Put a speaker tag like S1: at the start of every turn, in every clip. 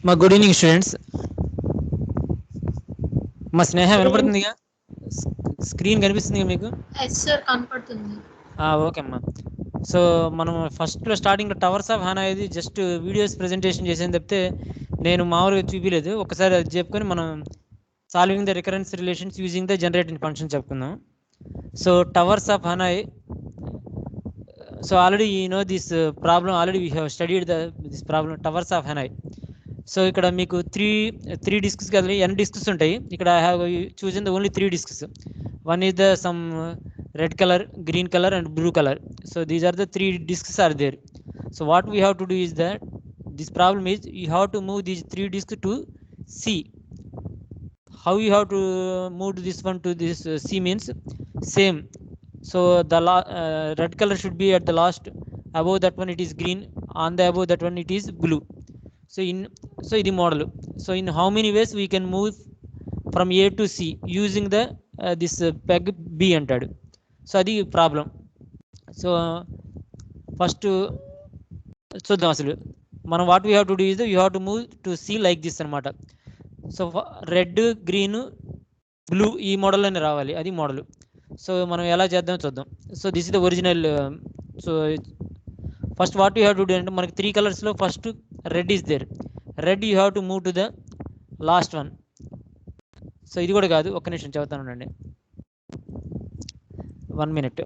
S1: మా good evening students. మా స్నేహ వినపడుతుందిగా, screen కనిపిస్తుంది మీకు?
S2: కనపడుతుంది.
S1: ఓకే అమ్మా. సో మనం ఫస్ట్లో స్టార్టింగ్ టవర్స్ ఆఫ్ హానా ఇది జస్ట్ వీడియోస్ ప్రెజెంటేషన్ చేసేది తప్పితే నేను మామూలుగా చూపించలేదు. ఒకసారి అది చెప్పుకొని మనం solving the recurrence relations using the generating function చెప్పుకుందాం. So towers of Hanoi, so already you know this problem, already we have studied this problem towers of Hanoi. So ఇక్కడ మీకు త్రీ డిస్క్స్ కదా, ఎన్ డిస్క్స్ ఉంటాయి. ఇక్కడ I have chosen the only 3 discs. One is the some red color, green color and blue color. So these are the 3 discs are there. So what we have to do is that this problem is you have to move these 3 discs to C. How you have to move this one to this C means same. So the red color should be at the last, above that one it is green, on the above that one it is blue. So ఇది model. So in how many ways we can move from A to C using the this peg B అంటాడు. So అది problem. So first చూద్దాం. అసలు మనం what we have to do is you have to move to C like this అనమాట. So red, green, blue ఈ మోడల్లోనే రావాలి, అది model. So మనం ఎలా చేద్దామో చూద్దాం. So this is the original. So first what you have to do అంటే మనకి 3 కలర్స్లో first red is there. Red you have to move to the last one. So ఇది కూడా కాదు, ఒక్క నిమిషం చెబుతానండి, 1 minute.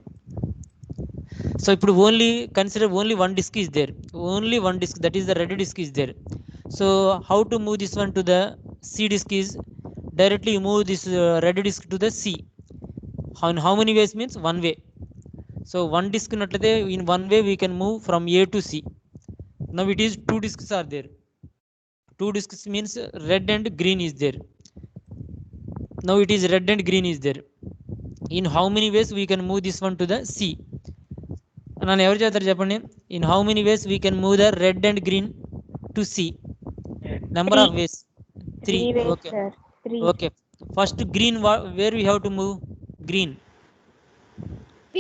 S1: సో ఇప్పుడు only consider only 1 disc is there, only 1 disc, that is the red disc is there. So how to move this one to the C disc is directly you move this red disc to the C. How many ways means one way. So one disc ఉన్నట్లయితే in one way we can move from A to C. Now it is 2 discs are there. 2 discs means red and green is there. Now it is red and green is there. In how many ways we can move this one to the C? నన్ను ఎవరు చేస్తారు చెప్పండి. In how many ways we can move the red and green to C? Number of ways. 3. Okay. Okay. First green, where we have to move? Green.
S2: B.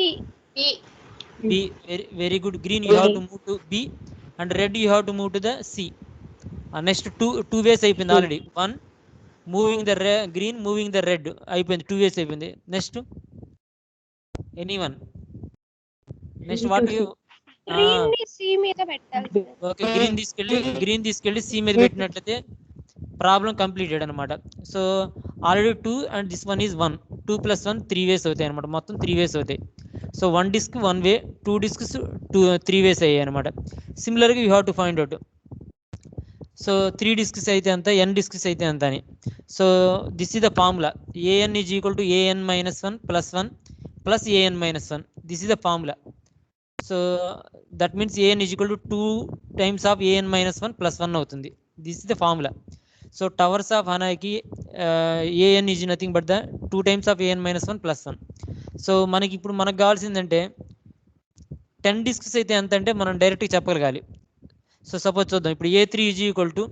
S1: Very good. Green you have to move to B and red you have to move to the C. Next two ways అయిపోయింది already. 1 moving the green, moving the red అయిపోయింది, 2 ways అయిపోయింది. Next anyone? Next what you okay, green తీసుకెళ్ళి C మీద పెట్టినట్లయితే problem completed అనమాట. So already 2 and this one is 1, 2 + 1 3 ways అవుతాయి అనమాట. మొత్తం 3 ways అవుతాయి. So 1 disc 1 way, 2 discs 3 ways అయ్యాయి అనమాట. సిమిలర్గా you have to find out. So 3 discs అయితే ఎంత, n discs అయితే ఎంత అని. So this is the formula. an is equal to an - 1 + 1 + an - 1. This is the formula. So that means an is equal to 2 times of an - 1 + 1 అవుతుంది. This is the formula. So towers of హానాకి an is nothing but the 2 times of an - 1 + 1. So మనకు కావాల్సిందంటే 10 discs అయితే ఎంత అంటే మనం డైరెక్ట్గా చెప్పగలగాలి. So suppose చూద్దాం. ఇప్పుడు A3 is equal to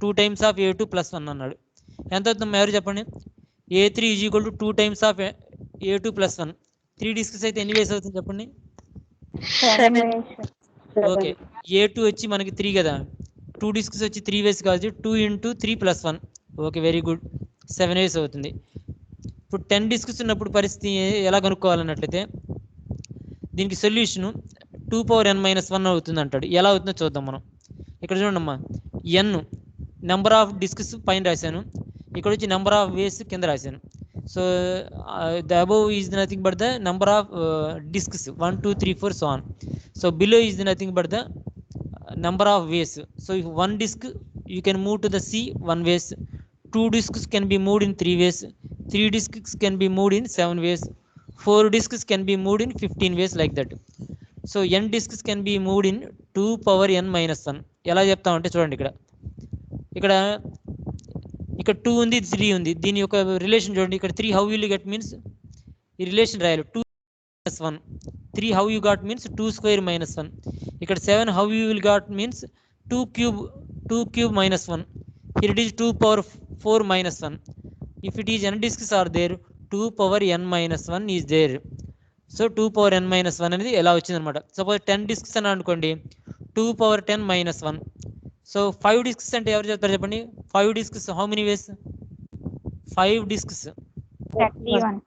S1: 2 times of A2 + 1 అన్నాడు. ఎంత అవుతుంది ఎవరు చెప్పండి? A3 is equal to 2 times of A2 + 1. 3 discs అయితే ఎన్ని వేస్ అవుతుంది చెప్పండి?
S3: 7.
S1: ఓకే, A2 వచ్చి మనకి 3 కదా, 2 discs వచ్చి 3 ways కాదు, 2 × 3 + 1. ఓకే, వెరీ గుడ్, 7 ways అవుతుంది. ఇప్పుడు 10 discs ఉన్నప్పుడు పరిస్థితి ఎలా కనుక్కోవాలన్నట్లయితే దీనికి సొల్యూషను 2n - 1 అవుతుంది అంటాడు. ఎలా అవుతుందో చూద్దాం మనం. ఇక్కడ చూడమ్మా, n నెంబర్ ఆఫ్ డిస్క్స్ పైన రాశాను, ఇక్కడ వచ్చి నెంబర్ ఆఫ్ వేస్ కింద రాశాను. So the above is nothing but the number of discs 1 2 3 4 so on. So below is nothing but the number of ways. So if 1 disc you can move to the C 1 ways, 2 discs can be moved in 3 ways, 3 discs can be moved in 7 ways, 4 discs can be moved in 15 ways like that. So n discs can be moved in 2n - 1. ఎలా చెప్తామంటే చూడండి, ఇక్కడ 2 ఉంది, 3 ఉంది. దీని యొక్క relation చూడండి. ఇక్కడ 3 how will you get means ఈ రిలేషన్ రాయాలి. 2 - 1. 3 హౌ యూ గాట్ మీన్స్ 2² - 1. ఇక్కడ 7 how you will got means 2³ - 1. Here it is 2^4 - 1. If it is n discs are there, 2n - 1 is there. So 2n - 1 అనేది ఎలా వచ్చింది అనమాట. Suppose 10 discs అని అనుకోండి, 210 - 1. So 5 disks అంటే ఎవరు చెప్తారు చెప్పండి? 5 disks how many ways? 5 disks
S3: 31.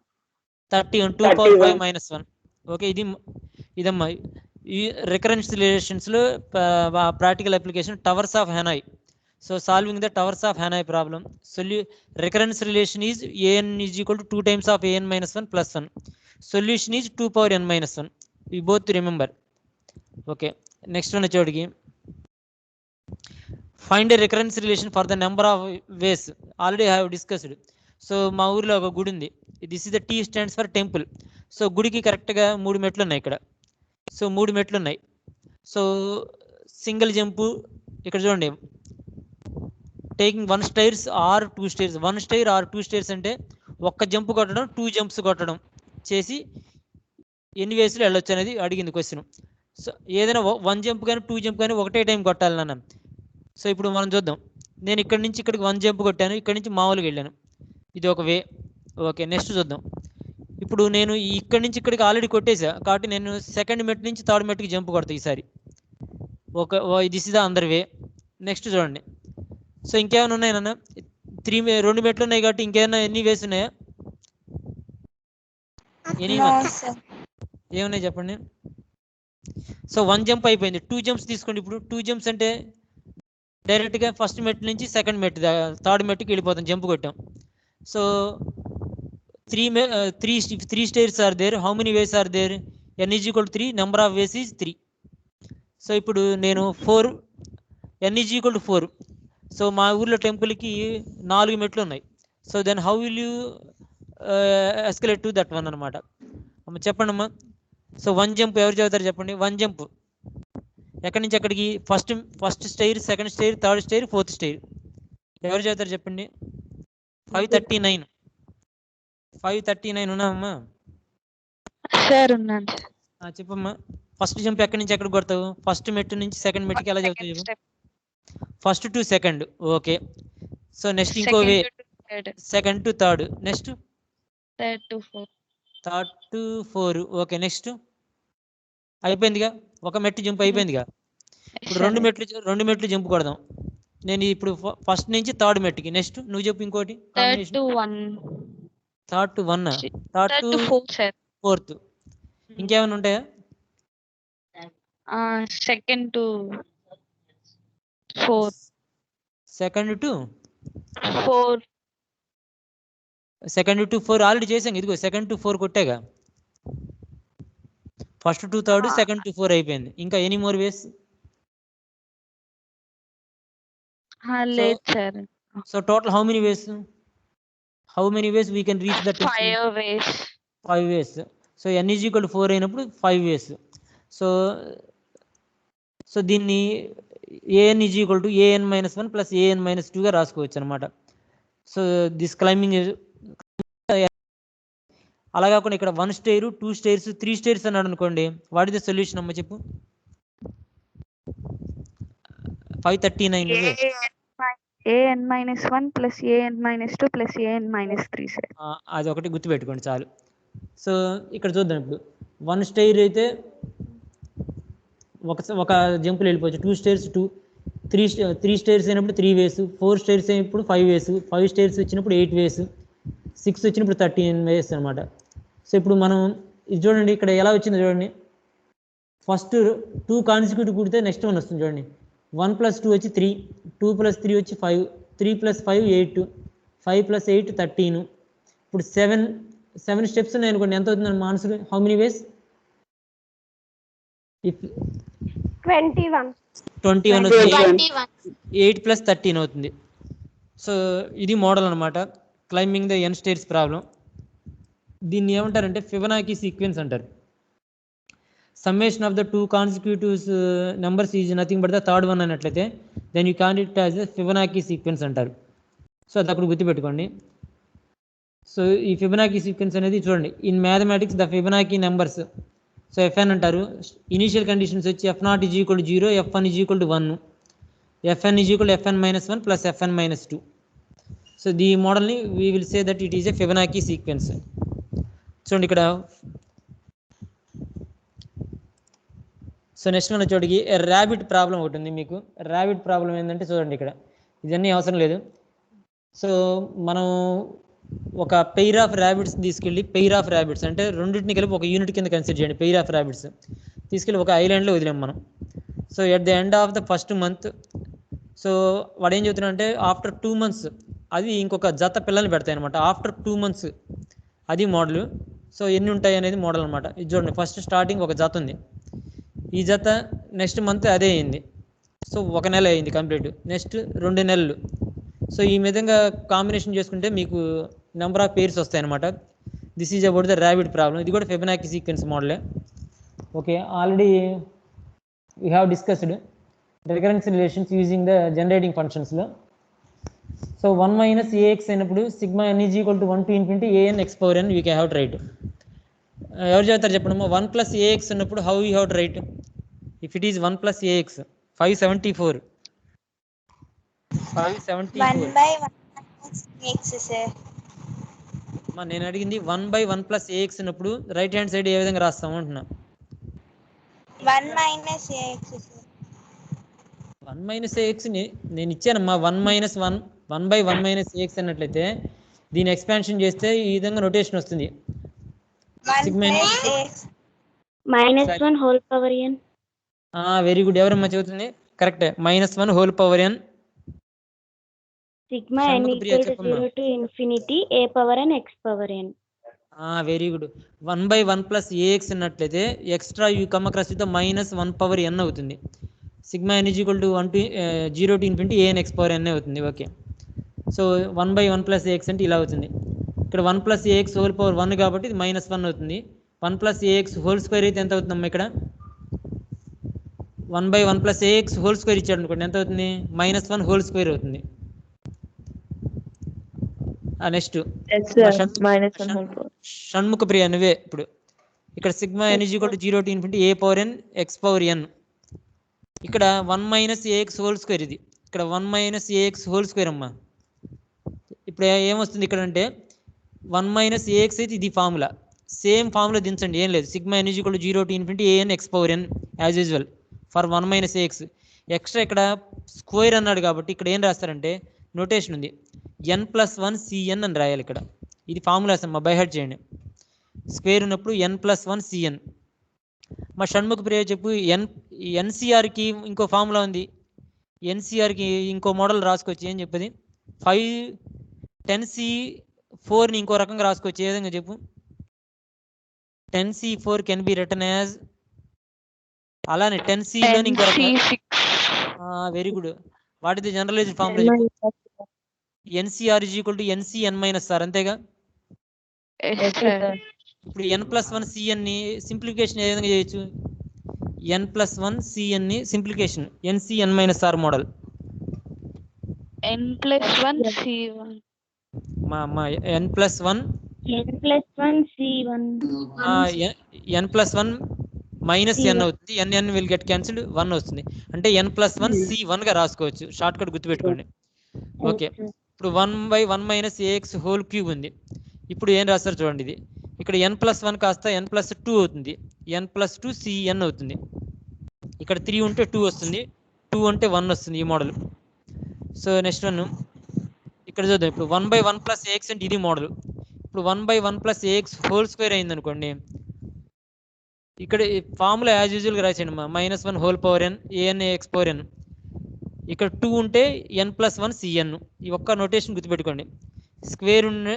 S1: 30 on 2 power 5 minus 1. Okay, ఇదమ్మా ఈ రికరెన్స్ రిలేషన్స్లో practical application towers of Hanoi. So solving the towers of Hanoi problem. Recurrence relation is an is equal to 2 times of an minus 1 plus 1. Solution is 2 power n minus 1. You both remember. Okay, next one వచ్చేవాడికి find a recurrence relation for the number of ways. Already have discussed. So మా ఊర్లో ఒక గుడి ఉంది. This is the tea stands for temple. So గుడికి కరెక్ట్గా 3 మెట్లు ఉన్నాయి ఇక్కడ. సో 3 మెట్లు ఉన్నాయి. సో సింగిల్ జంపు ఇక్కడ చూడండి, taking 1 stairs or 2 stairs. 1 stair or 2 stairs అంటే ఒక్క జంపు కొట్టడం, 2 jumps కొట్టడం చేసి ఎన్ని వేసులు వెళ్ళొచ్చు అనేది అడిగింది క్వశ్చన్. సో ఏదైనా 1 jump కానీ 2 jump కానీ ఒకటే టైం కొట్టాలి నాన్న. సో ఇప్పుడు మనం చూద్దాం. నేను ఇక్కడి నుంచి ఇక్కడికి 1 jump కొట్టాను, ఇక్కడి నుంచి మామూలుగా వెళ్ళాను. ఇది ఒక వే. ఓకే, నెక్స్ట్ చూద్దాం. ఇప్పుడు నేను ఇక్కడి నుంచి ఇక్కడికి ఆల్రెడీ కొట్టేసా కాబట్టి నేను సెకండ్ మెట్ నుంచి థర్డ్ మెట్కి జంప్ కొడతా ఈసారి. దిస్ ఇస్ ద అందర్ వే. నెక్స్ట్ చూడండి. సో ఇంకేమైనా ఉన్నాయి నాన్న? 2 మెట్లు ఉన్నాయి కాబట్టి ఇంకేమైనా ఎన్ని వేస్ ఉన్నాయా? ఏమున్నాయి చెప్పండి. సో 1 jump అయిపోయింది. 2 jumps తీసుకోండి. ఇప్పుడు 2 jumps అంటే డైరెక్ట్గా ఫస్ట్ మెట్ నుంచి సెకండ్ మెట్ థర్డ్ మెట్కి వెళ్ళిపోతాం, జంప్ కొట్టాం. So 3 stairs are there. How many ways are there? n is equal to 3, number of ways is 3. So ఇప్పుడు నేను 4, n is equal to 4. So మా ఊర్లో టెంపుల్కి 4 మెట్లు ఉన్నాయి. So then how will you escalate to that one అనమాట. అమ్మ చెప్పండి అమ్మా. సో 1 jump ఎవరు చదువుతారు చెప్పండి? 1 jump ఎక్కడి నుంచి ఎక్కడికి? First స్టైర్, second స్టైర్, third స్టైర్, fourth స్టైర్. ఎవరు చదువుతారు చెప్పండి? 539 ఉన్నామమ్మా?
S3: సార్ ఉన్నాను.
S1: చెప్పమ్మా. ఫస్ట్ జంప్ ఎక్కడి నుంచి ఎక్కడ కొడతావు? ఫస్ట్ మెట్టు నుంచి సెకండ్ మెట్కి ఎలా చదువుతావు చెప్పు? First to second. Okay. So next ఇంకో way, second to third. Next
S3: third to fourth.
S1: Okay, next అయిపోయిందిగా, ఒక మెట్టు జంప్ అయిపోయిందిగా. ఇప్పుడు 2 మెట్లు జంప్ కొడదాం. నేను ఇప్పుడు ఫస్ట్ నుంచి థర్డ్ మెట్కి. నెక్స్ట్ నువ్వు చెప్పు ఇంకోటి.
S3: Third to 1.
S1: Third to 1, third to 4th. ఇంకేమైనా ఉంటాయా?
S3: Second to 4.
S1: Second to 4 already చేసాం. ఇదిగో సెకండ్ టు 4 కొట్టాగా. First to third, second to 4 అయిపోయింది. ఇంకా ఎనీ మోర్ వేస్?
S3: లేదు sir.
S1: So total how many ways? We can reach that? 5 ways. So n is equal to 4 అయినప్పుడు 5 ways. So దీన్ని an is equal to an - 1 plus an - 2గా రాసుకోవచ్చు అనమాట. So this climbing. అలా కాకుండా ఇక్కడ 1 stair, 2 stairs, 3 stairs అన్నాడు అనుకోండి. What is the solution అమ్మ చెప్పు? 539
S3: an - 1 plus an - 2 plus an - 3 sir.
S1: అది ఒకటి గుర్తుపెట్టుకోండి చాలు. సో ఇక్కడ చూద్దాం. ఇప్పుడు 1 stair అయితే ఒక జంపులు వెళ్ళిపోవచ్చు. 2 stairs 2, 3 stairs అయినప్పుడు 3 వేస్, 4 stairs అయినప్పుడు 5 వేస్, 5 stairs వచ్చినప్పుడు 8 వేస్, 6 వచ్చినప్పుడు 13 వేస్ అనమాట. సో ఇప్పుడు మనం ఇది చూడండి, ఇక్కడ ఎలా వచ్చిందో చూడండి. ఫస్ట్ 2 కాన్సిక్యూటివ్ కూడితే నెక్స్ట్ 1 వస్తుంది చూడండి. 1 + 2 వచ్చి 3, 2 + 3 వచ్చి 5, 3 + 5 8, 5 + 8 13. ఇప్పుడు 7 స్టెప్స్ ఉన్నాయి అనుకోండి. ఎంత అవుతుంది మా ఆన్సర్? హౌ మెనీ వేస్?
S2: 21
S1: అవుతుంది. 8 + 13 అవుతుంది. సో ఇది మోడల్ అనమాట, climbing the n stairs problem. దీన్ని ఏమంటారంటే ఫిబొనాకీ సీక్వెన్స్ అంటారు. Summation of the 2 consecutive numbers is nothing but the third one అన్నట్లయితే then you call it as a Fibonacci sequence అంటారు. So అది అక్కడ గుర్తుపెట్టుకోండి. సో ఈ ఫిబొనాకీ సీక్వెన్స్ అనేది చూడండి, in mathematics the Fibonacci numbers. So Fn అంటారు. ఇనీషియల్ కండిషన్స్ వచ్చి F0 = 0, F1 = 1, Fn = Fn - 1 plus Fn - 2. So ఈ మోడల్ని we will say that it is a Fibonacci sequence. చూడండి ఇక్కడ. సో సో నెక్స్ట్ వన్ వచ్చేటికి rabbit problem ఒకటి ఉంది మీకు. ర్యాబిట్ ప్రాబ్లం ఏంటంటే చూడండి, ఇక్కడ ఇవన్నీ అవసరం లేదు. సో మనం ఒక పెయిర్ ఆఫ్ ర్యాబిట్స్ తీసుకెళ్ళి, పెయిర్ ఆఫ్ ర్యాబిట్స్ అంటే రెండింటిని కలిపి ఒక యూనిట్ కింద కన్సిడర్ చేయండి. పెయిర్ ఆఫ్ ర్యాబిట్స్ తీసుకెళ్ళి ఒక ఐలాండ్లో వదిలేం మనం. So at the end of the first month, so వాడు ఏం చెబుతున్నా అంటే ఆఫ్టర్ 2 months అది ఇంకొక జత పిల్లల్ని పెడతాయి అనమాట. ఆఫ్టర్ 2 months అది మోడల్. సో ఎన్ని ఉంటాయి అనేది మోడల్ అనమాట. ఇది చూడండి, ఫస్ట్ స్టార్టింగ్ ఒక జత ఉంది. ఈ జత నెక్స్ట్ మంత్ అదే అయింది. సో 1 నెల అయింది కంప్లీట్. నెక్స్ట్ 2 నెలలు. సో ఈ విధంగా కాంబినేషన్ చేసుకుంటే మీకు నెంబర్ ఆఫ్ పేర్స్ వస్తాయి అనమాట. This is about the rabbit problem. ఇది కూడా ఫిబొనాకీ సీక్వెన్స్ మోడలే. Okay, already we have discussed recurrence relations using the generating ఫంక్షన్స్లో. సో 1 minus ax అయినప్పుడు sigma n is equal to 1 to infinity an x power n we can have to write. ఎవరు చెప్తారు చెప్పండి? 1 plus ax ఉన్నప్పుడు how you have to write if it is 1 plus ax? 574.
S4: 1 by 1 plus ax sir.
S1: నేను అడిగింది 1 by 1 plus ax ఉన్నప్పుడు right hand side ఏ విధంగా రాస్తాము అంటున్నా.
S4: 1 minus ax sir.
S1: 1 minus ax ని నేను ఇచ్చానమ్మా. 1 minus 1 by 1 minus ax అన్నట్లయితే దీని ఎక్స్పాన్షన్ చేస్తే ఈ విధంగా నోటేషన్ వస్తుంది.
S4: 1 plus ax
S3: -1 whole power n.
S1: Very good. ఎవరమ్మా చెబుతుంది? కరెక్టే, -1 whole power n.
S3: Sigma n equal to 0 to infinity a power n x power n.
S1: Very good. 1 by 1 plus ax అన్నట్లయితే extra you come across with -1 power n అవుతుంది. Sigma n is equal to 0 to infinity an x power n అవుతుంది. Okay, so 1 by 1 plus ax అంటే ఇలా అవుతుంది. ఇక్కడ 1 plus ax whole power 1 కాబట్టి ఇది -1 అవుతుంది. 1 plus ax హోల్ స్క్వేర్ అయితే ఎంత అవుతుందమ్మా? ఇక్కడ 1 by 1 plus ax whole square ఇచ్చాడు అనుకోండి, ఎంత అవుతుంది? -1 హోల్ స్క్వేర్ అవుతుంది. నెక్స్ట్ షణ్ముఖ ప్రియ నువ్వే ఇప్పుడు. ఇక్కడ sigma n is equal to 0 to infinity a power n x power n. ఇక్కడ 1 minus ax హోల్ స్క్వేర్ ఇది. ఇక్కడ 1 minus ax హోల్ స్క్వేర్ అమ్మా. ఇప్పుడు ఏమొస్తుంది ఇక్కడ అంటే 1 minus ax అయితే ఇది ఫార్ములా. సేమ్ ఫార్ములా దించండి, ఏం లేదు. Sigma n is equal to 0 to infinity an x power n as usual for 1 minus ax. Extra ఇక్కడ స్క్వేర్ అన్నాడు కాబట్టి ఇక్కడ ఏం రాస్తారంటే నోటేషన్ ఉంది, n+1 cn అని రాయాలి ఇక్కడ. ఇది ఫార్ములాస్ అమ్మా, బై హార్ట్ చేయండి. స్క్వేర్ ఉన్నప్పుడు n+1 cn. మా షణ్ముఖ ప్రియ చెప్పు. ఎన్సీఆర్కి ఇంకో ఫార్ములా ఉంది. ఎన్సీఆర్కి ఇంకో మోడల్ రాసుకోవచ్చు. ఏం చెప్పది? 10c4ని ఇంకో రకంగా రాసుకోవచ్చు. ఏ విధంగా చెప్పు? 10c4 can be return as, అలానే 10cలోని ఇంకో రకంగా. Very good. What is the generalised formula చెప్పు? N C r is equal to NCn-r, అంతేగా? ఇప్పుడు n+1 cn ని సింప్లిఫికేషన్ ఏ విధంగా చేయొచ్చు? n+1 cn ని simplification NCn-r model.
S3: n+1 c1.
S1: n+1
S3: c1.
S1: n+1 minus n అవుతుంది. n విల్ గెట్ క్యాన్సిల్డ్, 1 వస్తుంది. అంటే n+1 c1 గా రాసుకోవచ్చు. షార్ట్ కట్ గుర్తుపెట్టుకోండి. ఓకే, ఇప్పుడు 1 by 1 minus ax whole cube ఉంది. ఇప్పుడు ఏం రాస్తారు చూడండి, ఇది ఇక్కడ n+1 కాస్త n+2 అవుతుంది. n+2 cn అవుతుంది. ఇక్కడ 3 ఉంటే 2 వస్తుంది, 2 అంటే 1 వస్తుంది. ఈ మోడల్. సో నెక్స్ట్ వన్ ఇక్కడ చూద్దాం. ఇప్పుడు 1 by 1 plus ax అంటే ఇది మోడల్. ఇప్పుడు 1 by 1 plus ax whole square అయింది అనుకోండి, ఇక్కడ ఫార్ములా యాజ్ యూజువల్గా రాసేయండి మా -1 whole power n an x power n. ఇక్కడ 2 ఉంటే n+1 cn. ఈ ఒక్క నోటేషన్ గుర్తుపెట్టుకోండి. స్క్వేర్ ఉన్న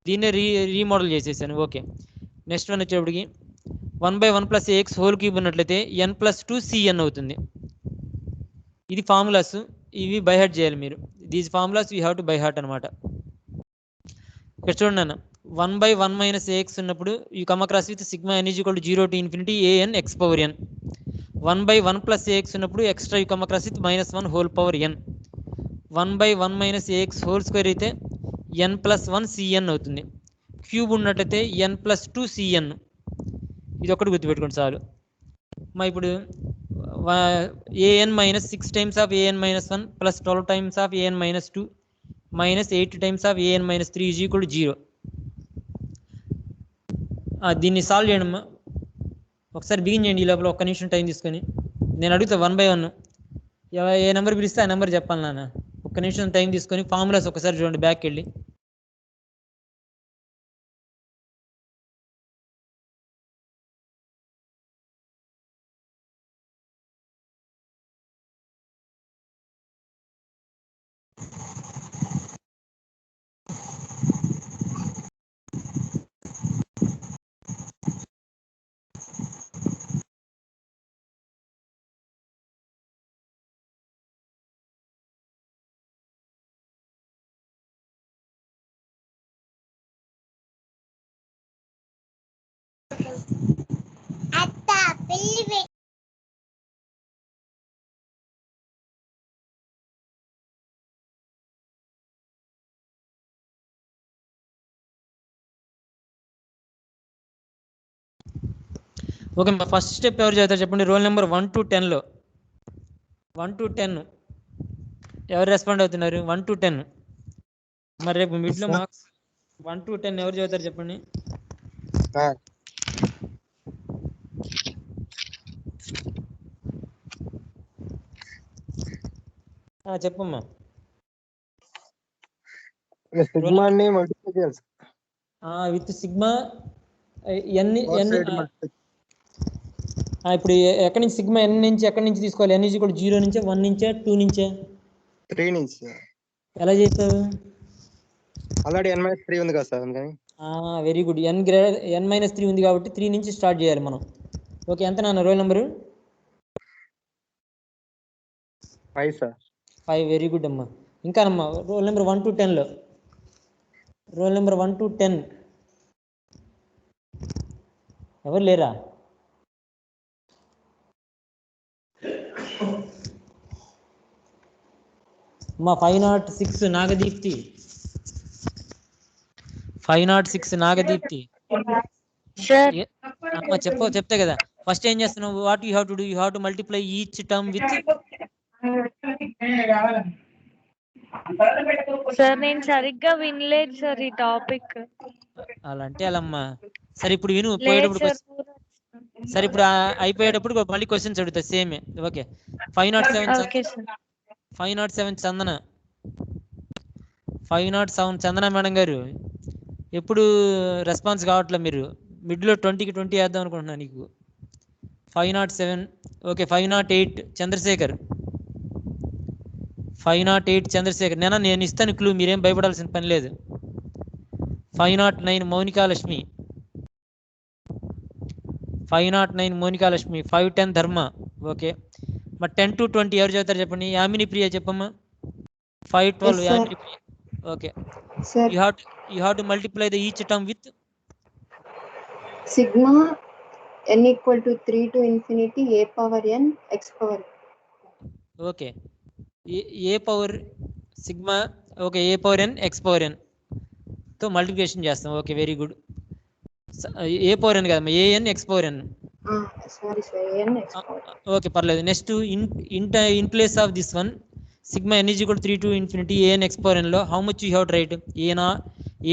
S1: దీన్నే రీమోడల్ చేసేసాను. ఓకే, నెక్స్ట్ వన్ వచ్చేప్పటికి 1 by 1 plus ax whole cube ఉన్నట్లయితే n+2 cn అవుతుంది. ఇది ఫార్ములాస్, ఇవి బై హార్ట్ చేయాలి మీరు. These formulas you have to buy heart అనమాట. ఇక్కడ చూడండి అన్న, 1 by 1 minus ax ఉన్నప్పుడు you come across with sigma n is equal to 0 to infinity an x power n. 1 by 1 plus ax ఉన్నప్పుడు extra you come across with -1 whole power n. 1 by 1 minus ax whole square అయితే n+1 cn అవుతుంది. Cube ఉన్నట్లయితే n+2 cn. ఇది ఒకటి గుర్తుపెట్టుకోండి చాలు. ఇప్పుడు an - 6 times of an - 1 plus 12 times of an - 2 minus 8 times of an - 3 is equal to 0. దీన్ని solve చేయడమ్మా. ఒకసారి బిగిన్ చేయండి ఈ లోపల, ఒక్క నిమిషం టైం తీసుకొని. నేను అడుగుతా 1 by 1. ఏ నెంబర్ పిలిస్తే ఆ నెంబర్ చెప్పాలి నాన్న. ఒక్క నిమిషం టైం తీసుకొని ఫార్ములాస్ ఒకసారి చూడండి బ్యాక్కి వెళ్ళి.
S4: అత్త పిల్లి
S1: ఓకే, మా ఫస్ట్ స్టెప్ ఎవరు చదువుతారు చెప్పండి. రోల్ నెంబర్ 1 to 10లో 1 to 10 ఎవరు రెస్పాండ్ అవుతున్నారు? 1 to 10. మరి రేపు మిడ్లో మార్క్స్ 1 to 10 ఎవరు చదువుతారు చెప్పండి. చెప్పమ్మా. విత్ సిగ్మా ఎన్ని ఇప్పుడు ఎక్కడి నుంచి సిగ్మా ఎన్ నుంచి ఎక్కడి నుంచి తీసుకోవాలి? ఎన్ ఈజ్ కూడా 0 నుంచే, 1 నుంచే, 2 నుంచే?
S5: 3 నుంచి.
S1: ఎలా చేస్తావు?
S5: ఆల్రెడీ n-3 ఉంది కదా సార్, అందుకని.
S1: Very good. n-3 ఉంది కాబట్టి 3 నుంచి స్టార్ట్ చేయాలి మనం. ఓకే, ఎంత నాన్న roll number?
S5: 5 sir.
S1: 5. Very good అమ్మా. ఇంకానమ్మా రోల్ నెంబర్ 1 to 10లో రోల్ నెంబర్ 1 to 10 ఎవరు లేరా? అమ్మా 506 నాగదీప్తి. 506 నాగదీప్తి. అమ్మా చెప్తే కదా. ఫస్ట్ ఏం చేస్తున్నావు? What you have to do? You have to multiply each term with.
S3: Sir నేను సరిగ్గా వినలేదు సార్ ఈ టాపిక్.
S1: అలా అంటే అలామ్మా. సరే ఇప్పుడు విను. పోయేటప్పుడు సరే ఇప్పుడు అయిపోయేటప్పుడు మళ్ళీ క్వశ్చన్స్ అడుగుతా సేమే. ఓకే. 507 చందన. 507 చందన మేడం గారు, ఎప్పుడు రెస్పాన్స్ కావట్లేదు. మీరు మిడ్లో 20కి 20 వేద్దాం అనుకుంటున్నాను నీకు. 507. ఓకే. 508 చంద్రశేఖర్. 508 చంద్రశేఖర్. నేను ఇస్తాను క్లూ, మీరేం భయపడాల్సిన పని లేదు. 509 మౌనికాలక్ష్మి. 509 మౌనికాలక్ష్మి. 510 ధర్మ. ఓకే. మరి 10 to 20 ఎవరు చదువుతారు చెప్పండి. యామిని ప్రియ చెప్పమ్మా. 512 Yamini Priya. Okay. You have to multiply the each term with
S6: sigma n equal to 3 to infinity a power n x power.
S1: Okay. A power sigma. Okay. A power n x power n తో multiplication చేస్తాం. Okay. Very good. A power n కదమ్మా, a n X power n.
S6: Sorry sir, n x power.
S1: Okay, పర్లేదు. Next in place of this one sigma n is equal 3 to infinity a n X power n లో how much you have to write?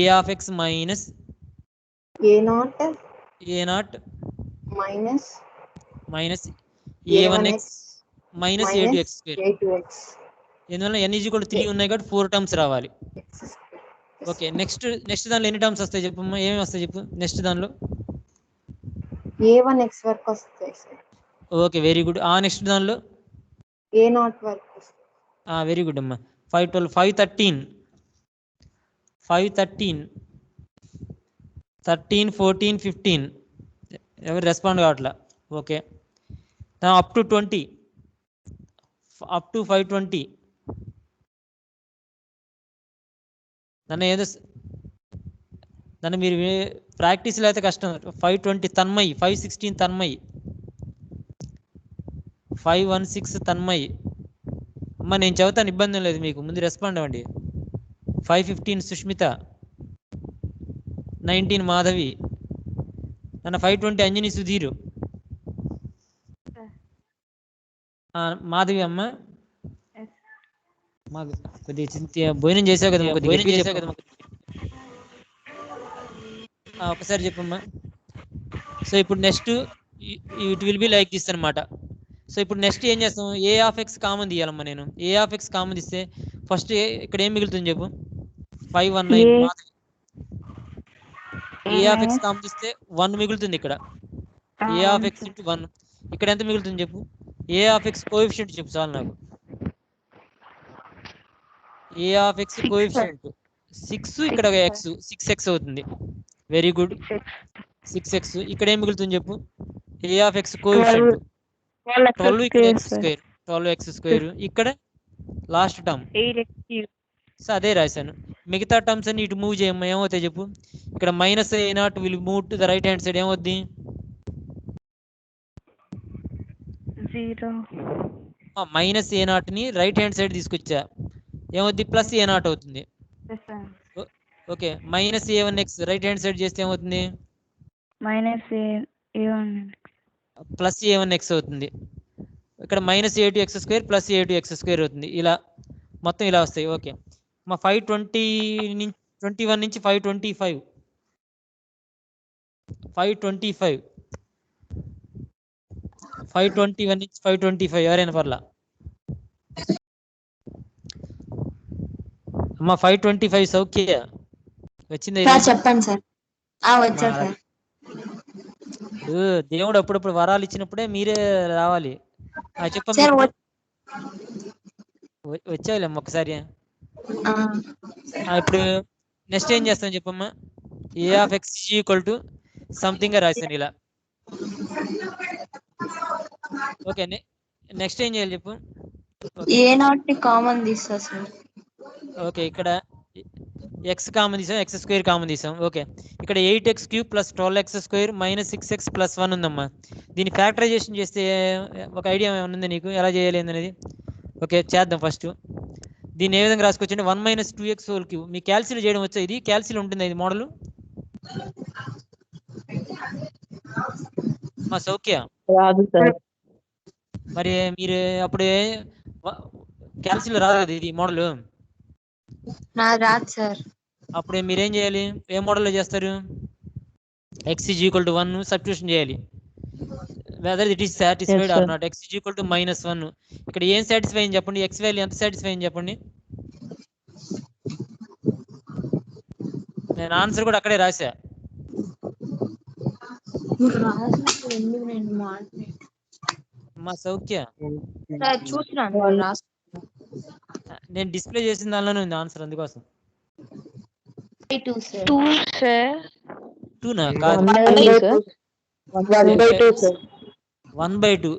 S1: A of x minus
S6: a0
S1: minus a1x minus a2x square. ఎందువల్ల n is equal 3 ఉన్నాయి కాబట్టి 4 terms రావాలి. Okay. Next దానిలో ఎన్ని terms వస్తాయి చెప్పమ్మా? ఏమి వస్తాయి చెప్పు నెక్స్ట్ దానిలో?
S6: a1x వరకు వస్తాయి sir.
S1: Okay, very good. Next దానిలో
S6: a0 వరకు వస్తాయి.
S1: వెరీ గుడ్ అమ్మా. 512 513 13 14 15 ఎవరు రెస్పాండ్ కావట్లా. Okay. Up to 20 up to 520 నన్ను మీరు ప్రాక్టీస్లో అయితే కష్టం. 520 తన్మయ్. 516 తన్మయ్. 516 తన్మయ్. అమ్మ నేను చదువుతాను, ఇబ్బంది లేదు మీకు. ముందు రెస్పాండ్ అవ్వండి. 515 సుష్మిత. 19 మాధవి. నన్ను 520 అంజని సుధీరు. మాధవి అమ్మ. మాకు కొద్దిగా భోజనం చేసావు కదా, ఒకసారి చెప్పమ్మా. సో ఇప్పుడు next it will be like this అనమాట. సో ఇప్పుడు నెక్స్ట్ ఏం చేస్తాం, ఏ ఆఫ్ ఎక్స్ కామన్ తీయాలమ్మా. నేను ఏ ఆఫ్ ఎక్స్ కామన్ తీస్తే ఫస్ట్ ఇక్కడ ఏం మిగులుతుంది చెప్పు, 519. ఏ ఆఫ్ ఎక్స్ కామన్ తీస్తే 1 మిగులుతుంది ఇక్కడ. ఏ ఆఫ్ ఎక్స్ ఇంటూ 1 ఇక్కడ ఎంత మిగులుతుంది చెప్పు. ఏ ఆఫ్ ఎక్స్ కోఎఫిషియంట్ చెప్పు చాలు నాకు. ఏ ఆఫ్ ఎక్స్ కోఎఫిషియంట్ 6, ఇక్కడ ఎక్స్ 6x అవుతుంది. Very good, 6x. ఇక్కడ ఏం మిగులుతుంది చెప్పు. ఏ ఆఫ్ ఎక్స్ కోఎఫిషియంట్ 12, ఇక్కడ x స్క్వేర్ 12x స్క్వేర్, ఇక్కడ లాస్ట్ టర్మ్. సో అదే రాశాను. మిగతా టర్మ్స్ అన్ని ఇటు మూవ్ చేయమ్మా, ఏమవుతాయి చెప్పు. ఇక్కడ -a0 will move to the right hand side, ఏమవుద్ది
S3: 0.
S1: -a0 ని రైట్ హ్యాండ్ సైడ్ తీసుకొచ్చా, ఏమవుద్ది +a0 అవుతుంది. Okay, -a1x right hand side చేస్తే ఏమవుతుంది +a1x అవుతుంది. ఇక్కడ -a2x స్క్వేర్ +a2x స్క్వేర్ అవుతుంది. ఇలా మొత్తం ఇలా వస్తాయి. ఓకే, మా 521 నుంచి 525 521 నుంచి 525 ఎవరైనా పర్లా అమ్మా. 525 సౌఖ్య వచ్చింది.
S4: చెప్పండి సార్. వచ్చారు సార్.
S1: దేవుడు అప్పుడప్పుడు వరాలు ఇచ్చినప్పుడే మీరే రావాలి. చెప్పమ్మా, వచ్చావులేమ్మా ఒకసారి. ఇప్పుడు నెక్స్ట్ ఏం చేస్తాం చెప్పమ్మా. A of x equal to something రాశాను ఇలా. ఓకే, నెక్స్ట్ ఏం చేయాలి చెప్పు.
S4: a0 కామన్ తీస్తా సార్.
S1: ఓకే, ఇక్కడ ఎక్స్ కామన్ తీసాం, ఎక్స్ స్క్వేర్ కామన్ తీసాం. ఓకే, ఇక్కడ 8x³ + 12x² -6x + 1 ఉందమ్మా. దీన్ని ఫ్యాక్టరైజేషన్ చేస్తే ఒక ఐడియా ఏమైనా ఉందా నీకు, ఎలా చేయాలి అనేది? ఓకే, చేద్దాం. ఫస్ట్ దీన్ని ఏ విధంగా రాసుకోవచ్చంటే 1 - 2x³ మీ క్యాల్సిలో చేయడం వచ్చా? ఇది క్యాల్సిలో ఉంటుంది ఇది మోడల్ మా సౌఖ్య. మరి మీరు అప్పుడు క్యాల్సిలో రాదు కదా ఇది మోడల్.
S4: రాదు సార్.
S1: అప్పుడు మీరేం చేయాలి, ఏ మోడల్లో చేస్తారు? x = 1 సబ్స్టిట్యూషన్ చేయాలి. Whether it is satisfied or not. x = -1 ఇక్కడ ఏం సాటిస్ఫై అని చెప్పండి. x వాల్యూ ఎంత సాటిస్ఫై అని చెప్పండి. నేను ఆన్సర్ కూడా అక్కడే రాసా. మా సౌఖ్య నేను డిస్ప్లే చేసిన దానిలోనే ఉంది ఆన్సర్, అందుకోసం.
S3: 2 సార్.
S1: 2నా కాదు, 1/2.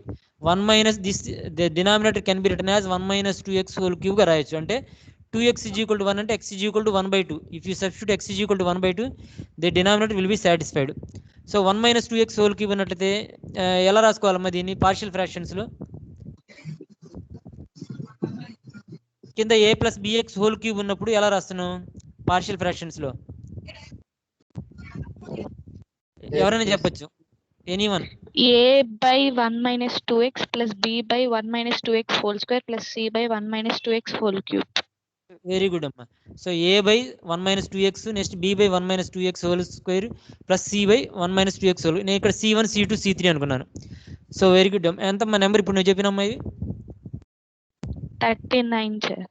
S1: 1 - this the denominator can be written as 1 - 2x³ గా రాయొచ్చు. అంటే 2x = 1 అంటే x = 1/2. if you substitute x = 1/2 the denominator will be satisfied. So 1 - 2x³ అన్నట్లయితే ఎలా రాసుకోవాలమ్మా దీన్ని పార్షియల్ ఫ్రాక్షన్స్ లో? కింద a + bx³ ఉన్నప్పుడు ఎలా రాస్తున్నాం పార్షియల్ ఫ్రాక్షన్స్ లో? ఎవరైనా చెప్పొచ్చు, anyone.
S3: a/1 - 2x + b/1 - 2x² + c/1 - 2x³.
S1: Very good అమ్మా. So a/1 - 2x next b/1 - 2x² + c/1 - 2x. నేను ఇక్కడ c1 c2 c3 అనుకున్నాను. So very good. ఎంతమ్మా నెంబర్ ఇప్పుడు నువ్వు చెప్పినమ్మా ఇది?
S3: 39 సార్.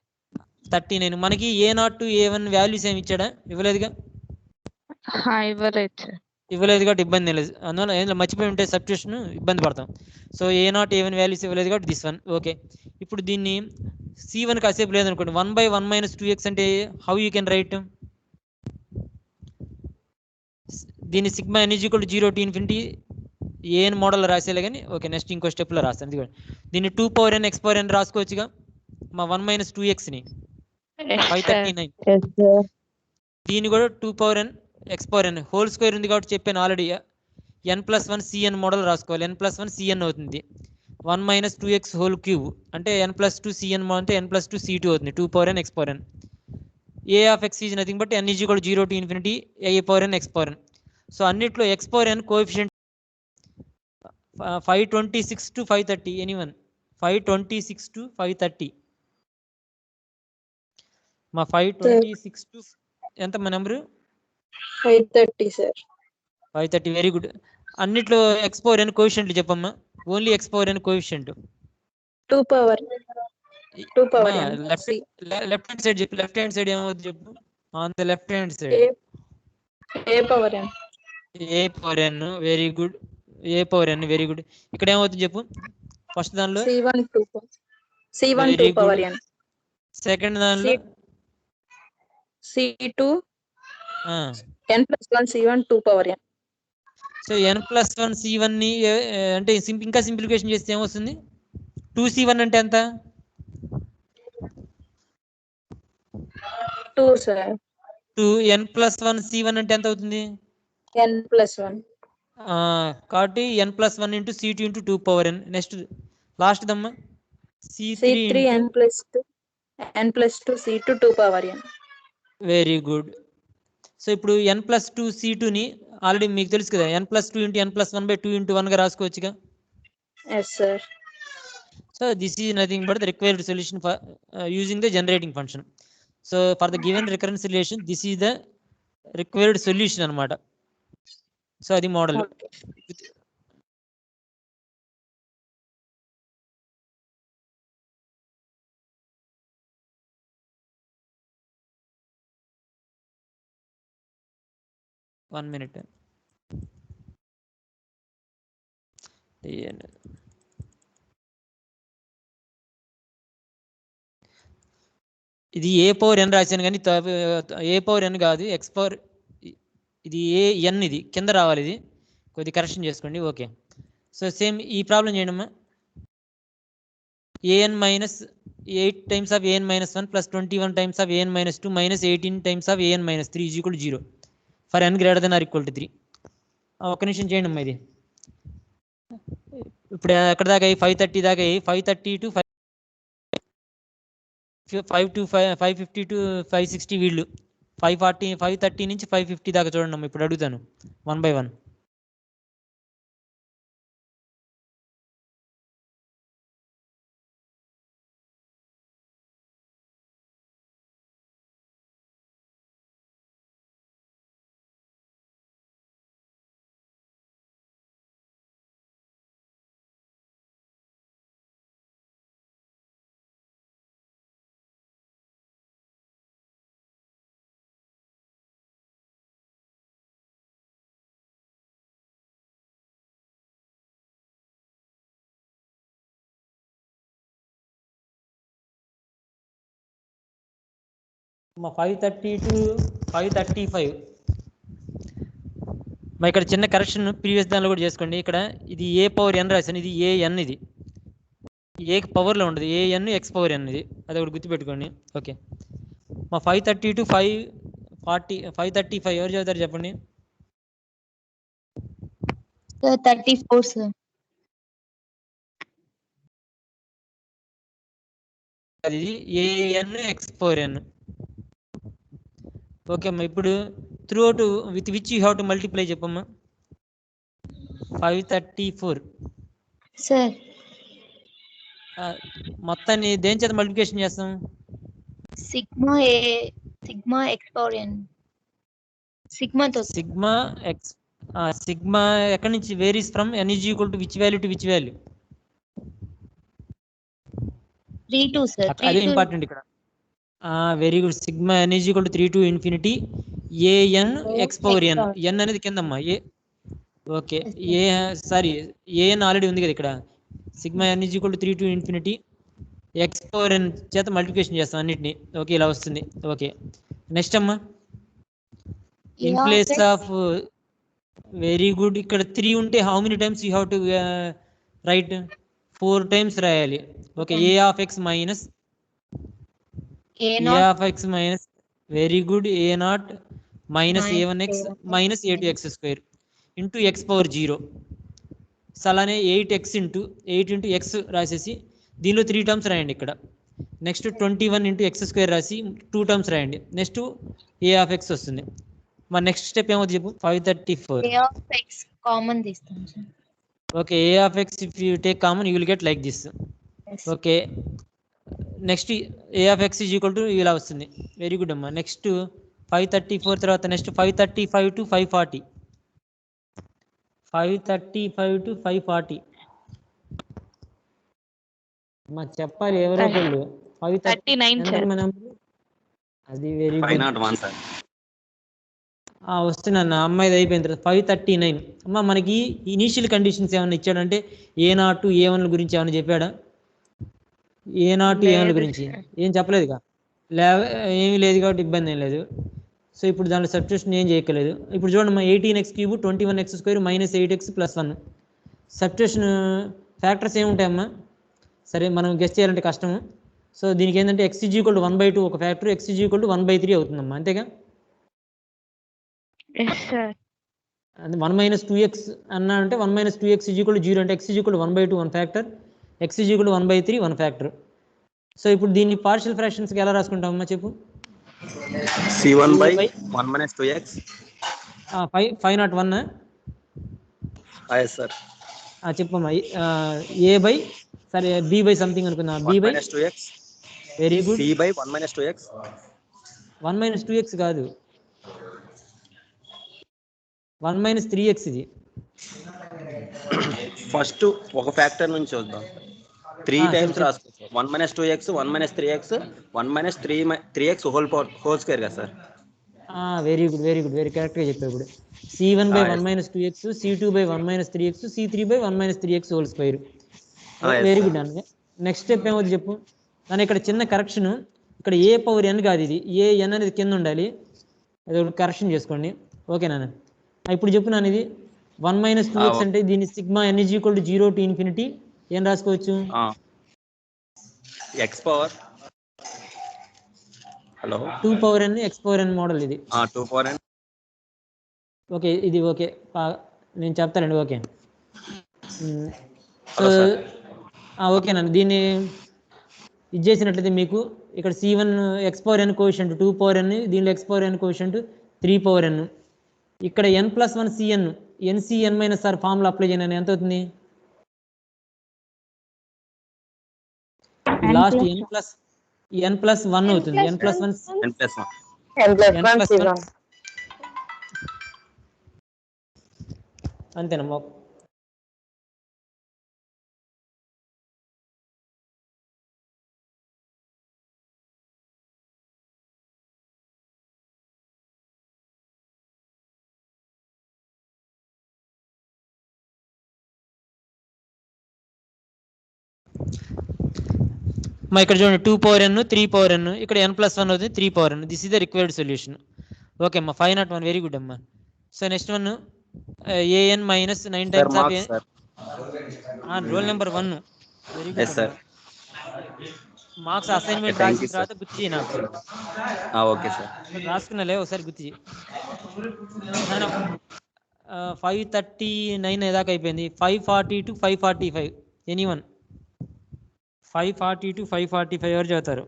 S1: 39. మనకి a0 to a1 వాల్యూస్ ఏమి ఇచ్చాడా? ఇవ్వలేదుగా. ఇవ్వలేదు కాబట్టి ఇబ్బంది లేదు. అందువల్ల ఏం మర్చిపోయి ఉంటే సబ్స్టిట్యూషన్ ఇబ్బంది పడతాం. సో a0 a1 వాల్యూస్ ఇవ్వలేదు కాబట్టి దిస్ వన్. ఓకే, ఇప్పుడు దీన్ని c1 కాసేపు లేదనుకోండి. 1/1 - 2x అంటే హౌ యూ కెన్ రైట్ దీన్ని n = 0 to ∞ an మోడల్ రాసేలే కానీ. ఓకే, నెక్స్ట్ ఇంకో స్టెప్లో రాస్తాను. దీన్ని 2n x రాసుకోవచ్చుగా మా 1 - 2x ని 539. దీన్ని కూడా 2n x² ఉంది కాబట్టి చెప్పాను ఆల్రెడీ. n+1 cn మోడల్ రాసుకోవాలి. n+1 cn అవుతుంది. 1 - 2x³ అంటే n+2 cn అంటే n+2 c2 అవుతుంది. 2n x. a of x is nothing but n = 0 to ∞ a/n x. So అన్నిట్లో xn coefficient 526 to 530. Anyone 526 to 530. మా 526 to ఎంత మా నెంబరు?
S7: 530 సార్.
S1: 530. Very good. అన్నిట్లో ఎక్స్ పవర్ ఎన్ కోఎఫిషియంట్లు చెప్పమ్మా. Only x power n coefficient.
S7: 2 power n.
S1: Left
S7: C.
S1: Left hand side చెప్పు. Left hand side ఏమవుతుంది చెప్పు. On the left hand side
S7: A power n.
S1: A power n. Very good. A power n very good. ఇక్కడ ఏమవుతుంది చెప్పు. First దానిలో
S7: C1 2 power. C1
S1: Very
S7: 2 power
S1: good.
S7: n.
S1: Second దానిలో
S7: C2 n plus 1 C1 2 power n.
S1: So n+1 C1 ని అంటే ఇంకా simplification చేస్తే ఏమొస్తుంది? 2C1 అంటే ఎంత?
S7: 2 sir.
S1: 2n+1 C1 అంటే ఎంత అవుతుంది?
S7: n plus 1.
S1: కాబట్టి n+1 into C2 into 2 power n. Next last దమ్మా
S7: C3 n plus 2 C2 2 power n.
S1: Very good. So ఇప్పుడు n+2 C2ని ఆల్రెడీ మీకు తెలుసు కదా, n+2 ఇంటూ n+1/2 ఇంటూ 1గా రాసుకోవచ్చుగా.
S7: Yes sir.
S1: So this is nothing but the required solution for using the generating function. So for the given recurrence relation, this is the required solution anamata. So adi model.
S7: Okay.
S1: One minute. ఇది ఏ power ఎన్ రాశాను కానీ ఏ power ఎన్ కాదు, X power. ఇది ఏ ఎన్, ఇది కింద రావాలి, ఇది కొద్ది కరెక్షన్ చేసుకోండి. ఓకే. సో సేమ్ ఈ ప్రాబ్లం చేయండి అమ్మా. an minus 8 times of an minus 1 plus 21 times of an minus 2 minus 18 times of an minus 3 is equal to 0 for n greater than or equal to 3. ఒక్క నిమిషం చేయండి అమ్మా. ఇది ఇప్పుడు ఎక్కడ దాకా 530 దాకా 530 to 550 to 560 వీళ్ళు 530 నుంచి 550 దాకా చూడండి అమ్మా. ఇప్పుడు అడుగుతాను 1 by 1. మా 530 to 535. మా ఇక్కడ చిన్న కరెక్షన్ ప్రీవియస్ దానిలో కూడా చేసుకోండి. ఇక్కడ ఇది ఏ పవర్ ఎన్ రాశాను, ఇది ఏ ఎన్, ఇది ఏ పవర్లో ఉండదు, ఏ ఎన్ ఎక్స్ పవర్ ఎన్, ఇది అది ఒకటి గుర్తుపెట్టుకోండి. ఓకే. మా 530 to 535 ఎవరు చదువుతారు చెప్పండి.
S4: 34 sir.
S1: అది A N X power N. Okay అమ్మా. ఇప్పుడు throughout with which you have to multiply చెప్పమ్మా. 534
S4: Sir.
S1: మొత్తాన్ని దేని చేత మల్టిప్లికేషన్ చేస్తాం?
S4: Sigma x power n. Sigma తో.
S1: Sigma X. సిగ్మా ఎక్కడి నుంచి varies from n is equal to which value to which value?
S4: 3 2 sir.
S1: అదే ఇంపార్టెంట్ ఇక్కడ. Very good. Sigma n is equal to 3 to infinity an x power n. n అనేది కిందమ్మా. Okay. an already ఉంది కదా ఇక్కడ. Sigma n is equal to 3 to infinity x power n చేత multiplication చేస్తాం అన్నిటిని. Okay, ఇలా వస్తుంది. ఓకే. నెక్స్ట్ అమ్మా. In place of, very good. ఇక్కడ 3 ఉంటే how many times you have to right? 4 times రాయాలి. Okay. a of x minus a of x minus, very good, a0 minus a1x minus a2x square into x power 0. So అలానే 8x into 8 into x రాసేసి దీనిలో 3 terms రాయండి ఇక్కడ. Next 21 into x square రాసి 2 terms రాయండి. Next a of x వస్తుంది. మా next step ఏమవుతుంది చెప్పు. 534.
S4: a of x కామన్ తీస్తాం sir.
S1: Okay. a of x if you take common you will get like this. Okay. Next a of x is equal to ఇలా వస్తుంది. Very good అమ్మా. Next 534 తర్వాత next 535 to 540. 535 to 540. మా చెప్పాలి ఎవరో ఒకళ్ళు.
S3: 39 sir.
S1: అది వెరీ గుడ్.
S8: 501 సార్.
S1: వస్తున్నాను, అమ్మాయిది అయిపోయిన తర్వాత 539. అమ్మ మనకి ఇనీషియల్ కండిషన్స్ ఏమైనా ఇచ్చాడంటే A0 A1 గురించి ఏమైనా చెప్పాడా? A0 A1 గురించి ఏం చెప్పలేదుగా. ఏమీ లేదు కాబట్టి ఇబ్బంది ఏం లేదు. సో ఇప్పుడు దాంట్లో సబ్స్టిట్యూషన్ ఏం చేయక్కలేదు. ఇప్పుడు చూడండి, 18x³ 21x² -8x + 1. Substitution factors ఏముంటాయమ్మా? సరే మనం గెస్ చేయాలంటే కష్టము. సో దీనికి ఏంటంటే x = 1/2 ఒక ఫ్యాక్టర్, x = 1/3 అవుతుందమ్మా, అంతేగా? అంటే 1 - 2x అన్నా అంటే 1 - 2x = 0 అంటే x = 1/2 1 factor, x = 1/3 1 factor. So ఇప్పుడు దీన్ని పార్షియల్ ఫ్రాక్షన్స్కి ఎలా రాసుకుంటామమ్మా చెప్పు?
S8: C1/1 - 2x.
S1: 501.
S8: సార్
S1: చెప్పమ్మా. సరే b/ సంథింగ్ అనుకుందాం. b/
S8: 2x.
S1: Very good.
S8: C/1 - 2x.
S1: 1 - 2x కాదు, 1 - 3x ఇది.
S8: ఫస్ట్ ఒక ఫ్యాక్టర్ నుంచి చూద్దాం. 3 టైమ్స్ రాసుకోవచ్చు. 1 - 2x 1 - 3x 1 - 3x whole square కదా sir?
S1: Very good, very good, very కరెక్ట్గా చెప్పావు. ఇప్పుడు C1/1 - 2x, C2/1 - 3x, C3/1 - 3x whole square. Very good అన్న. నెక్స్ట్ స్టెప్ ఏమవుతుంది చెప్పు? కానీ ఇక్కడ చిన్న కరెక్షన్, ఇక్కడ A⁴n కాదు, ఇది AN అనేది కింద ఉండాలి. అది ఒకటి కరెక్షన్ చేసుకోండి, ఓకేనా? ఇప్పుడు చెప్పు నాన్న, ఇది 1 - 2x అంటే దీన్ని n = 0 to ∞ ఏం రాసుకోవచ్చు?
S8: హలో
S1: 2n x⁴n మోడల్ ఇది.
S8: 2n.
S1: ఓకే, ఇది ఓకే, నేను చెప్తానండి. ఓకే, సో ఓకేనండి. దీన్ని ఇది చేసినట్లయితే మీకు ఇక్కడ C1 x⁴n కోఎఫిషియంట్ 2n, దీనిలో x⁴n కోఎఫిషియంట్ 3n. ఇక్కడ n+1 Cn NCn-r formula apply చేయను, ఎంత అవుతుంది? లాస్ట్ n+1 అవుతుంది. n+1 అంతేనమ్మా. ఇక్కడ చూడండి, 2n 3n, ఇక్కడ n+1 అవుతుంది 3n. This is the required solution. Okay అమ్మా, 501. వెరీ గుడ్ అమ్మా. So next one, AN - 9 times of role number 1. Very good sir. Marks assignment రాసిన తర్వాత గుర్తు చేయి నాకు.
S8: Okay sir.
S1: రాసుకున్నాలే, ఒకసారి గుర్తు చేయి. 539 దాకా అయిపోయింది. 540 to 545. ఎనీవన్? 540 to 545 ఎవరు చదువుతారు?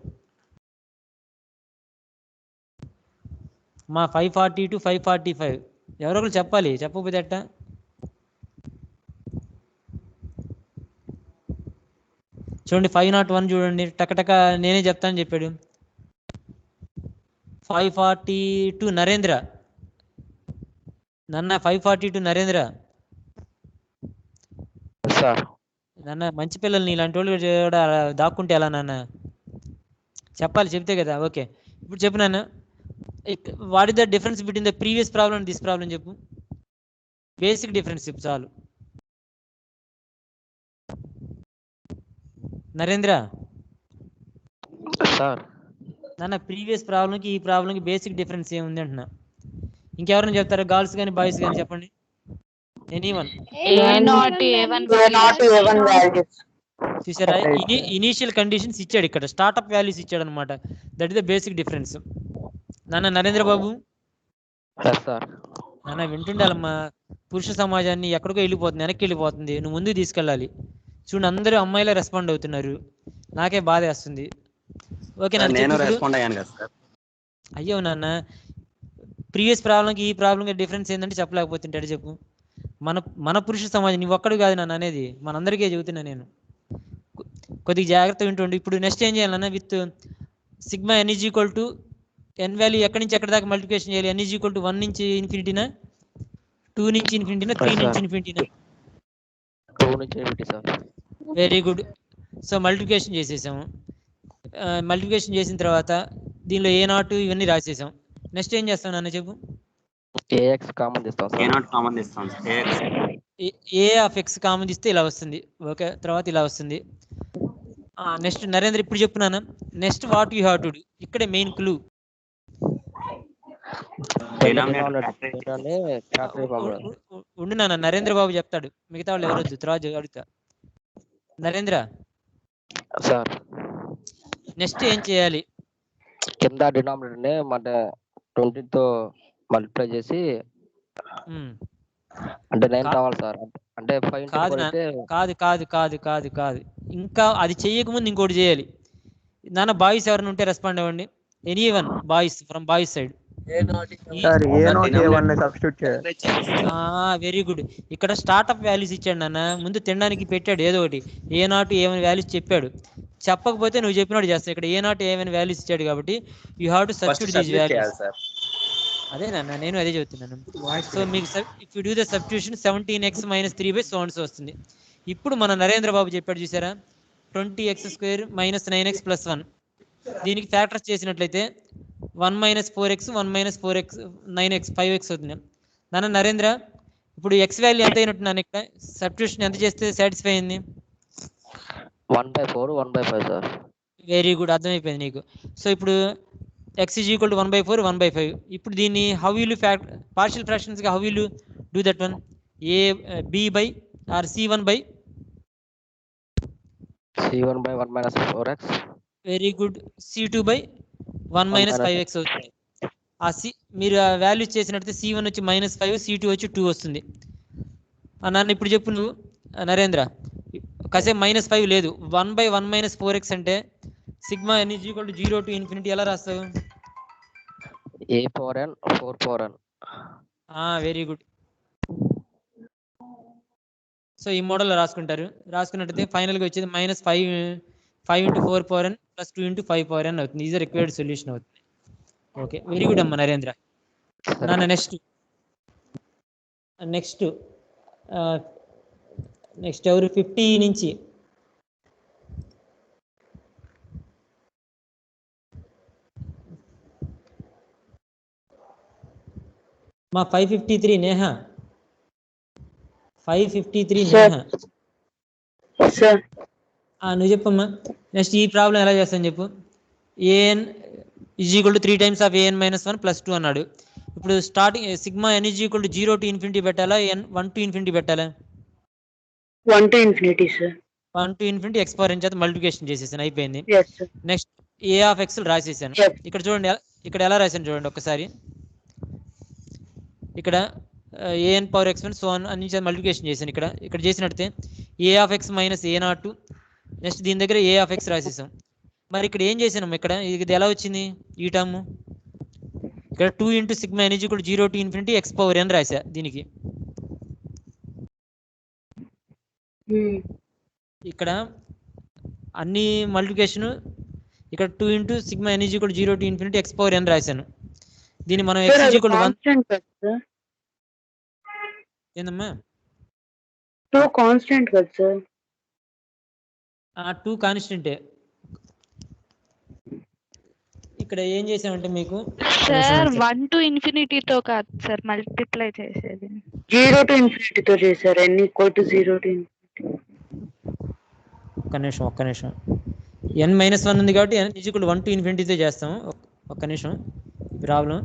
S1: మా 540 to 545 ఎవరో ఒకరు చెప్పాలి, చెప్పకపోతే ఎట్టా? చూడండి, 501 చూడండి, టకటక నేనే చెప్తాను చెప్పాడు. 542 నరేంద్ర. నన్న 542 నరేంద్ర.
S9: సార్
S1: నాన్న మంచి పిల్లల్ని ఇలాంటి వాళ్ళు కూడా దాక్కుంటే ఎలా నాన్న? చెప్పాలి, చెప్తే కదా. ఓకే, ఇప్పుడు చెప్పు నాన్న, what is the difference between the previous problem and this problem చెప్పు. బేసిక్ డిఫరెన్స్ చెప్పు చాలు. నరేంద్ర
S9: సార్
S1: నాన్న, ప్రీవియస్ ప్రాబ్లంకి ఈ ప్రాబ్లంకి బేసిక్ డిఫరెన్స్ ఏముంది అంటున్నా. ఇంకెవరైనా చెప్తారా? గర్ల్స్ కానీ బాయ్స్ కానీ చెప్పండి. ఎనీవన్? చూసారా, ఇనీషియల్ కండిషన్స్ ఇచ్చాడు, ఇక్కడ స్టార్ట్అప్ వాల్యూస్ ఇచ్చాడు అనమాట. That is the basic difference. నాన్న నరేంద్ర బాబు, నాన్న వింటుండాలమ్మా. పురుష సమాజాన్ని ఎక్కడికో వెళ్ళిపోతుంది, వెనక్కి వెళ్ళిపోతుంది, నువ్వు ముందుకు తీసుకెళ్ళాలి. చూడండి, అందరూ అమ్మాయిలే రెస్పాండ్ అవుతున్నారు, నాకే బాధ వేస్తుంది. ఓకే నాన్న. అయ్యో నాన్న, ప్రీవియస్ ప్రాబ్లంకి ఈ ప్రాబ్లంకి డిఫరెన్స్ ఏంటంటే చెప్పలేకపోతుంటాడు. చెప్పు. మన పురుష సమాజం, నువ్వు ఒక్కడు కాదు నాన్న అనేది, మనందరికీ చెబుతున్నా నేను. కొద్దిగా జాగ్రత్త వింటుండే. ఇప్పుడు నెక్స్ట్ ఏం చేయాలన్నా, విత్ n = n వాల్యూ ఎక్కడి నుంచి ఎక్కడి దాకా మల్టిప్లికేషన్ చేయాలి? n = 1 నుంచి ∞నా 2 నుంచి ఇన్ఫినిటీనా 3 నుంచి ఇన్ఫినిటీనా?
S9: 2 నుంచి infinity sir.
S1: Very good. So multiplication చేసేసాము. మల్టిప్లికేషన్ చేసిన తర్వాత దీనిలో A0 ఇవన్నీ రాసేసాం. నెక్స్ట్ ఏం చేస్తాం నాన్న చెప్పు?
S9: AX కామన్ తీస్తాం సార్.
S8: A0 కామన్ తీస్తాం.
S1: A ఆఫ్ X కామన్ తీస్తే ఇలా వస్తుంది. ఓకే, తర్వాత ఇలా వస్తుంది. నెక్స్ట్ నరేంద్ర ఇప్పుడు చెప్పున్నాను. Next what you have to do, ఇక్కడే మెయిన్ క్లూ. ఉండు నాన్న, నరేంద్ర బాబు చెప్తాడు, మిగతా వాళ్ళు ఎవరొద్దు, తర్వాత అడుగుతా. నరేంద్ర
S9: సార్
S1: నెక్స్ట్ ఏం చేయాలి?
S9: కింద డినామినేటర్ ని మన 20 తో మల్టిప్లై చేసి అంటే 9 రావాలి సార్. అంటే 5 కాదు. ఇంకా అది చెయ్యకముందు ఇంకోటి చేయాలి నాన్న. బాయ్స్ ఎవరైనా ఉంటే రెస్పాండ్ అవ్వండి. Anyone boys from boys side. Very good. ఇక్కడ స్టార్ట్అప్ వాల్యూస్ ఇచ్చాడు నాన్న. ముందు తినడానికి పెట్టాడు ఏదో ఒకటి, A0 ఏమైనా వాల్యూస్ చెప్పాడు. చెప్పకపోతే నువ్వు చెప్పినట్టు చేస్తావు. ఇక్కడ A0 ఏమైనా వాల్యూస్ ఇచ్చాడు కాబట్టి you have to substitute these values. అదే నాన్న, నేను అదే చెప్తున్నాను. సో మీకు if you do the substitution 17x - 3/so and so వస్తుంది. ఇప్పుడు మన నరేంద్ర బాబు చెప్పాడు చూసారా, 20x² - 9x + 1. దీనికి ఫ్యాక్టర్స్ చేసినట్లయితే 1 - 4x 1 - 4x 9x 5x అవుతుంది. నాన్న నరేంద్ర ఇప్పుడు x వాల్యూ ఎంత అయినట్టు నాన్న? ఇక్కడ సబ్స్టిట్యూషన్ ఎంత చేస్తే సాటిస్ఫై అయింది? 1/4 1/5 సార్.
S1: వెరీ గుడ్, అర్థమైపోయింది నీకు. సో ఇప్పుడు x = 1/4 1/5. ఇప్పుడు దీన్ని how will you partial fractions గా how will you do that one? C1/1
S9: - 4x.
S1: Very good. C2/1 - 5x అవుతుంది. మీరు ఆ వాల్యూస్ చేసినట్టు C1 వచ్చి -5, C2 వచ్చి 2 వస్తుంది. నాన్న ఇప్పుడు చెప్పు నువ్వు నరేంద్ర. కాసేపు -5 లేదు, 1/1 - 4x అంటే n = 0 to infinity ఎలా రాస్తావు?
S9: A/n 4/n.
S1: Very good. So ఈ మోడల్లో రాసుకుంటారు. రాసుకున్నట్టయితే ఫైనల్గా వచ్చేది -5 × 4/n + 2 × 5/n అవుతుంది. ఈజ్ రిక్వైర్డ్ సొల్యూషన్ అవుతుంది. ఓకే, వెరీ గుడ్ అమ్మ నరేంద్ర. నాన్న నెక్స్ట్ ఎవరు? 50 నుంచి మా 553 నేహ. 553 నేహ. నువ్వు చెప్పమ్మా. నెక్స్ట్ ఈ ప్రాబ్లం ఎలా చేస్తాను చెప్పు. an = 3 times of an - 1 + 2 అన్నాడు. ఇప్పుడు స్టార్టింగ్ n = 0 to infinity పెట్టాలా, 1 to infinity పెట్టాలా?
S10: 1 to infinity sir.
S1: 1 to infinity x⁴n చేత మల్టిప్లికేషన్ చేసేసాను, అయిపోయింది. Next a of x రాసేసాను. ఇక్కడ చూడండి, ఇక్కడ ఎలా రాశాను చూడండి ఒక్కసారి. ఇక్కడ an⁴x1 so on అన్ని మల్టిప్లికేషన్ చేశాను. ఇక్కడ చేసినట్టే a of x - A0. Next దీని దగ్గర a ఆఫ్ x రాసేసాం. మరి ఇక్కడ ఏం చేసాము? ఇక్కడ ఇది ఎలా వచ్చింది ఈ టర్మ్? ఇక్కడ 2 × n = 0 to infinity x⁴n రాసా దీనికి. ఇక్కడ అన్ని మల్టిప్లికేషన్ ఇక్కడ 2 × n = 0 to infinity x⁴n రాశాను. దీన్ని మనం x = 1 ఏందమ్మా?
S10: 2 కాన్స్టెంట్ కదా సార్?
S1: 2 కాన్స్టెంటే. ఇక్కడ ఏం చేసామంటే మీకు
S3: సార్ 1 to infinity తో కాదు సార్ మల్టిప్లై చేసేది,
S10: 0 to infinity తో చేశారు. n = 0 to infinity.
S1: ఒక్క నిమిషం. n - 1 ఉంది కాబట్టి n = 1 to infinity తో చేస్తాము. ఒక్క నిమిషం ప్రాబ్లం.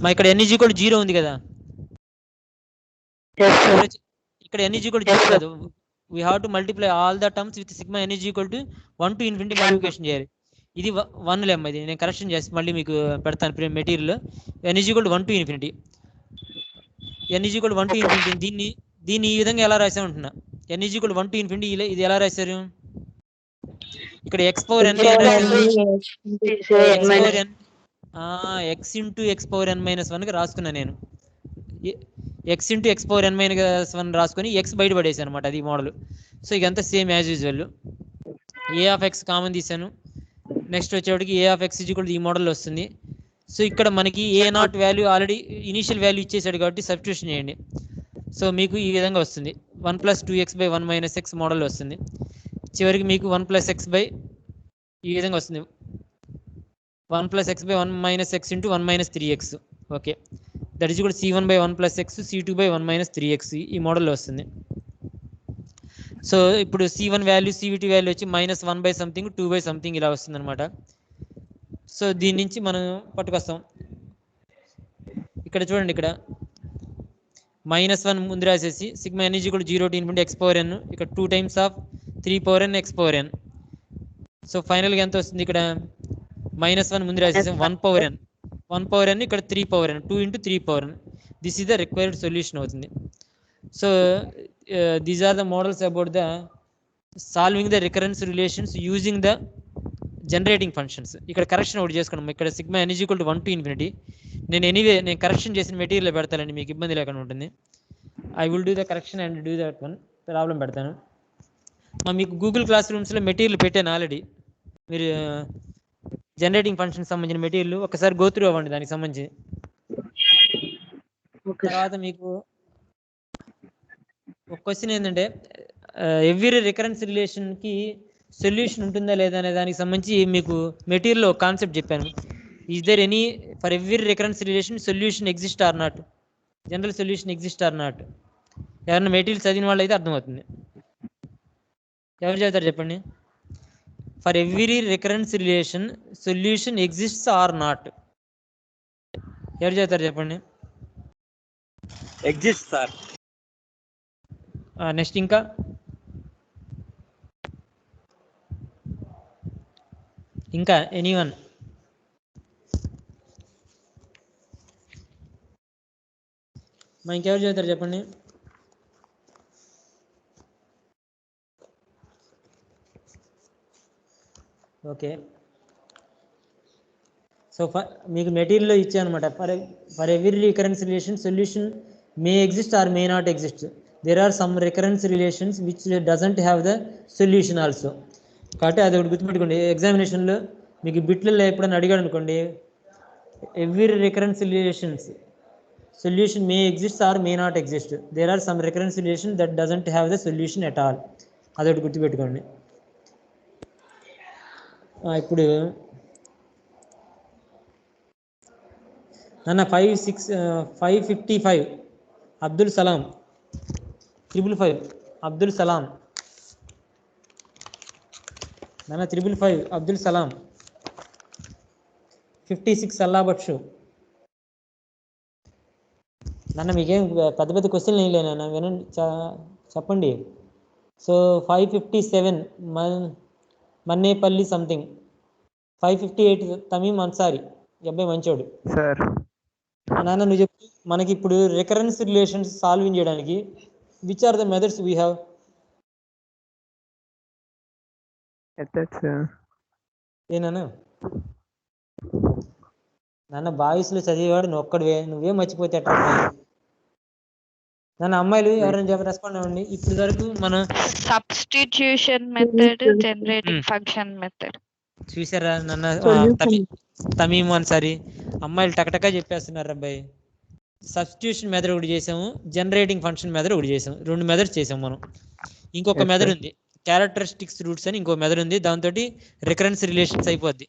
S1: మా ఇక్కడ n = 0 ఉంది కదా, ఇక్కడ n = 0 కాదు. We have to multiply all the terms with n = 1 to infinity multiplication చేయాలి. ఇది 1 లేమ్మ, ఇది నేను కరెక్షన్ చేసి మళ్ళీ మీకు పెడతాను material. n is equal to 1 to infinity, n is equal to 1 to infinity. దీన్ని ఈ విధంగా ఎలా రాసామంటున్నా, n is equal to 1 to infinity. ఇది ఎలా రాశారు ఇక్కడ x power n x into x power n minus 1గా రాసుకున్నా నేను. x into x power n minus 1 రాసుకొని x బయట పడేసాను అనమాట, అది మోడల్. సో ఇదంతా same as usual. A of X common తీసాను. నెక్స్ట్ వచ్చేవాడికి ఏ ఆఫ్ ఎక్స్ ఈక్వల్ ఈ మోడల్ వస్తుంది. సో ఇక్కడ మనకి a0 value already initial value ఇచ్చేసాడు కాబట్టి సబ్స్టిట్యూషన్ చేయండి. సో మీకు ఈ విధంగా వస్తుంది 1 + 2x / 1 - x మోడల్ వస్తుంది. చివరికి మీకు 1 + x ఈ విధంగా వస్తుంది 1 + x / 1 - x into 1 - 3x. Okay, that is కూడా c1 / 1 + x c2 / 1 - 3x ఈ మోడల్లో వస్తుంది. సో ఇప్పుడు c1 వాల్యూ cvt వాల్యూ వచ్చి -1/something 2/something ఇలా వస్తుంది అనమాట. సో దీని నుంచి మనం పట్టుకొస్తాం. ఇక్కడ చూడండి, ఇక్కడ -1 ముందు రాసేసి sigma n = 0 to infinity x power n, ఇక్కడ 2 times of 3 power n x power n. So ఫైనల్గా ఎంత వస్తుంది, ఇక్కడ -1 ముందు రాసేసాం 1 పవర్ n ఇక్కడ 3 power n 2 × 3 power n. This is the required solution అవుతుంది. So these are the models about the solving the recurrence relations using the generating functions. ఇక్కడ correction ఒకటి చేసుకున్నాం. ఇక్కడ సిగ్మా n = 1 to infinity. నేను correction చేసిన material పెడతానండి, మీకు ఇబ్బంది లేకుండా ఉంటుంది. I will do the correction and do that one problem పెడతాను. మీకు గూగుల్ క్లాస్ రూమ్స్లో మెటీరియల్ పెట్టాను ఆల్రెడీ. మీరు జనరేటింగ్ ఫంక్షన్ సంబంధించిన మెటీరియల్ ఒకసారి గోత్రూ అవ్వండి దానికి సంబంధించి. తర్వాత మీకు ఒక క్వశ్చన్ ఏంటంటే, ఎవ్రీ రికరెన్స్ రిలేషన్కి సొల్యూషన్ ఉంటుందా లేదా అనే దానికి సంబంధించి మీకు మెటీరియల్లో ఒక కాన్సెప్ట్ చెప్పాను. Is there any for every recurrence relation solution exist or not, general solution exist or not. ఎవరైనా మెటీరియల్ చదివిన వాళ్ళు అయితే అర్థమవుతుంది. ఎవరు చదువుతారు చెప్పండి. For every recurrence relation solution exists or not, ఎవరు చదువుతారు చెప్పండి.
S8: Exist sir.
S1: నెక్స్ట్ ఇంకా ఎనీవన్. ఇంకెవరు చదువుతారు చెప్పండి. ఓకే, సో మీకు మెటీరియల్లో ఇచ్చా అనమాట. For every recurrence relation solution may exist or may not exist. There are some recurrence relations which doesn't have the solution also. కాబట్టి అది ఒకటి గుర్తుపెట్టుకోండి. ఎగ్జామినేషన్లో మీకు బిట్లలో ఎప్పుడైనా అడిగాడు అనుకోండి, every recurrence relations solution may exist or may not exist. There are some recurrence relation that doesn't have the solution at all. అదొకటి గుర్తుపెట్టుకోండి. ఇప్పుడు నన్న 555 అబ్దుల్ సలాం 555 అబ్దుల్ సలాం నాన్న 555 అబ్దుల్ సలాం 56 అల్లా బక్షు. నాన్న మీకేం పెద్ద పెద్ద క్వశ్చన్లు ఏం లేనా, వినండి చెప్పండి. So 557 Mannepalli something. 558 తమీం అన్సారీ, అబ్బాయి మంచోడు
S5: సార్.
S1: నాన్న నువ్వు చెప్పు, మనకి ఇప్పుడు రికరెన్స్ రిలేషన్స్ సాల్వింగ్ చేయడానికి which are the methods we have? ఏనా నాన్న బాయ్స్లో చదివేవాడు నువ్వు ఒక్కడివే, నువ్వే మర్చిపోతే ఎట్లా నాన్న? అమ్మాయిలు ఎవరైనా రెస్పాండ్ అవ్వండి. ఇప్పుడు వరకు మనం
S3: substitution method, generating function method
S1: చూసారా నాన్న? తమీము అన్సారీ అమ్మాయిలు టకటకా చెప్పేస్తున్నారు అబ్బాయి. సబ్స్టిట్యూషన్ మెథడ్ ఒకటి చేసాము, జనరేటింగ్ ఫంక్షన్ మెథడ్ ఒకటి చేసాము, 2 మెథడ్స్ చేసాము మనం. ఇంకొక మెథడ్ ఉంది క్యారెక్టరిస్టిక్స్ రూట్స్ అని, ఇంకో మెథడ్ ఉంది. దాంతో రికరెన్స్ రిలేషన్స్ అయిపోద్ది.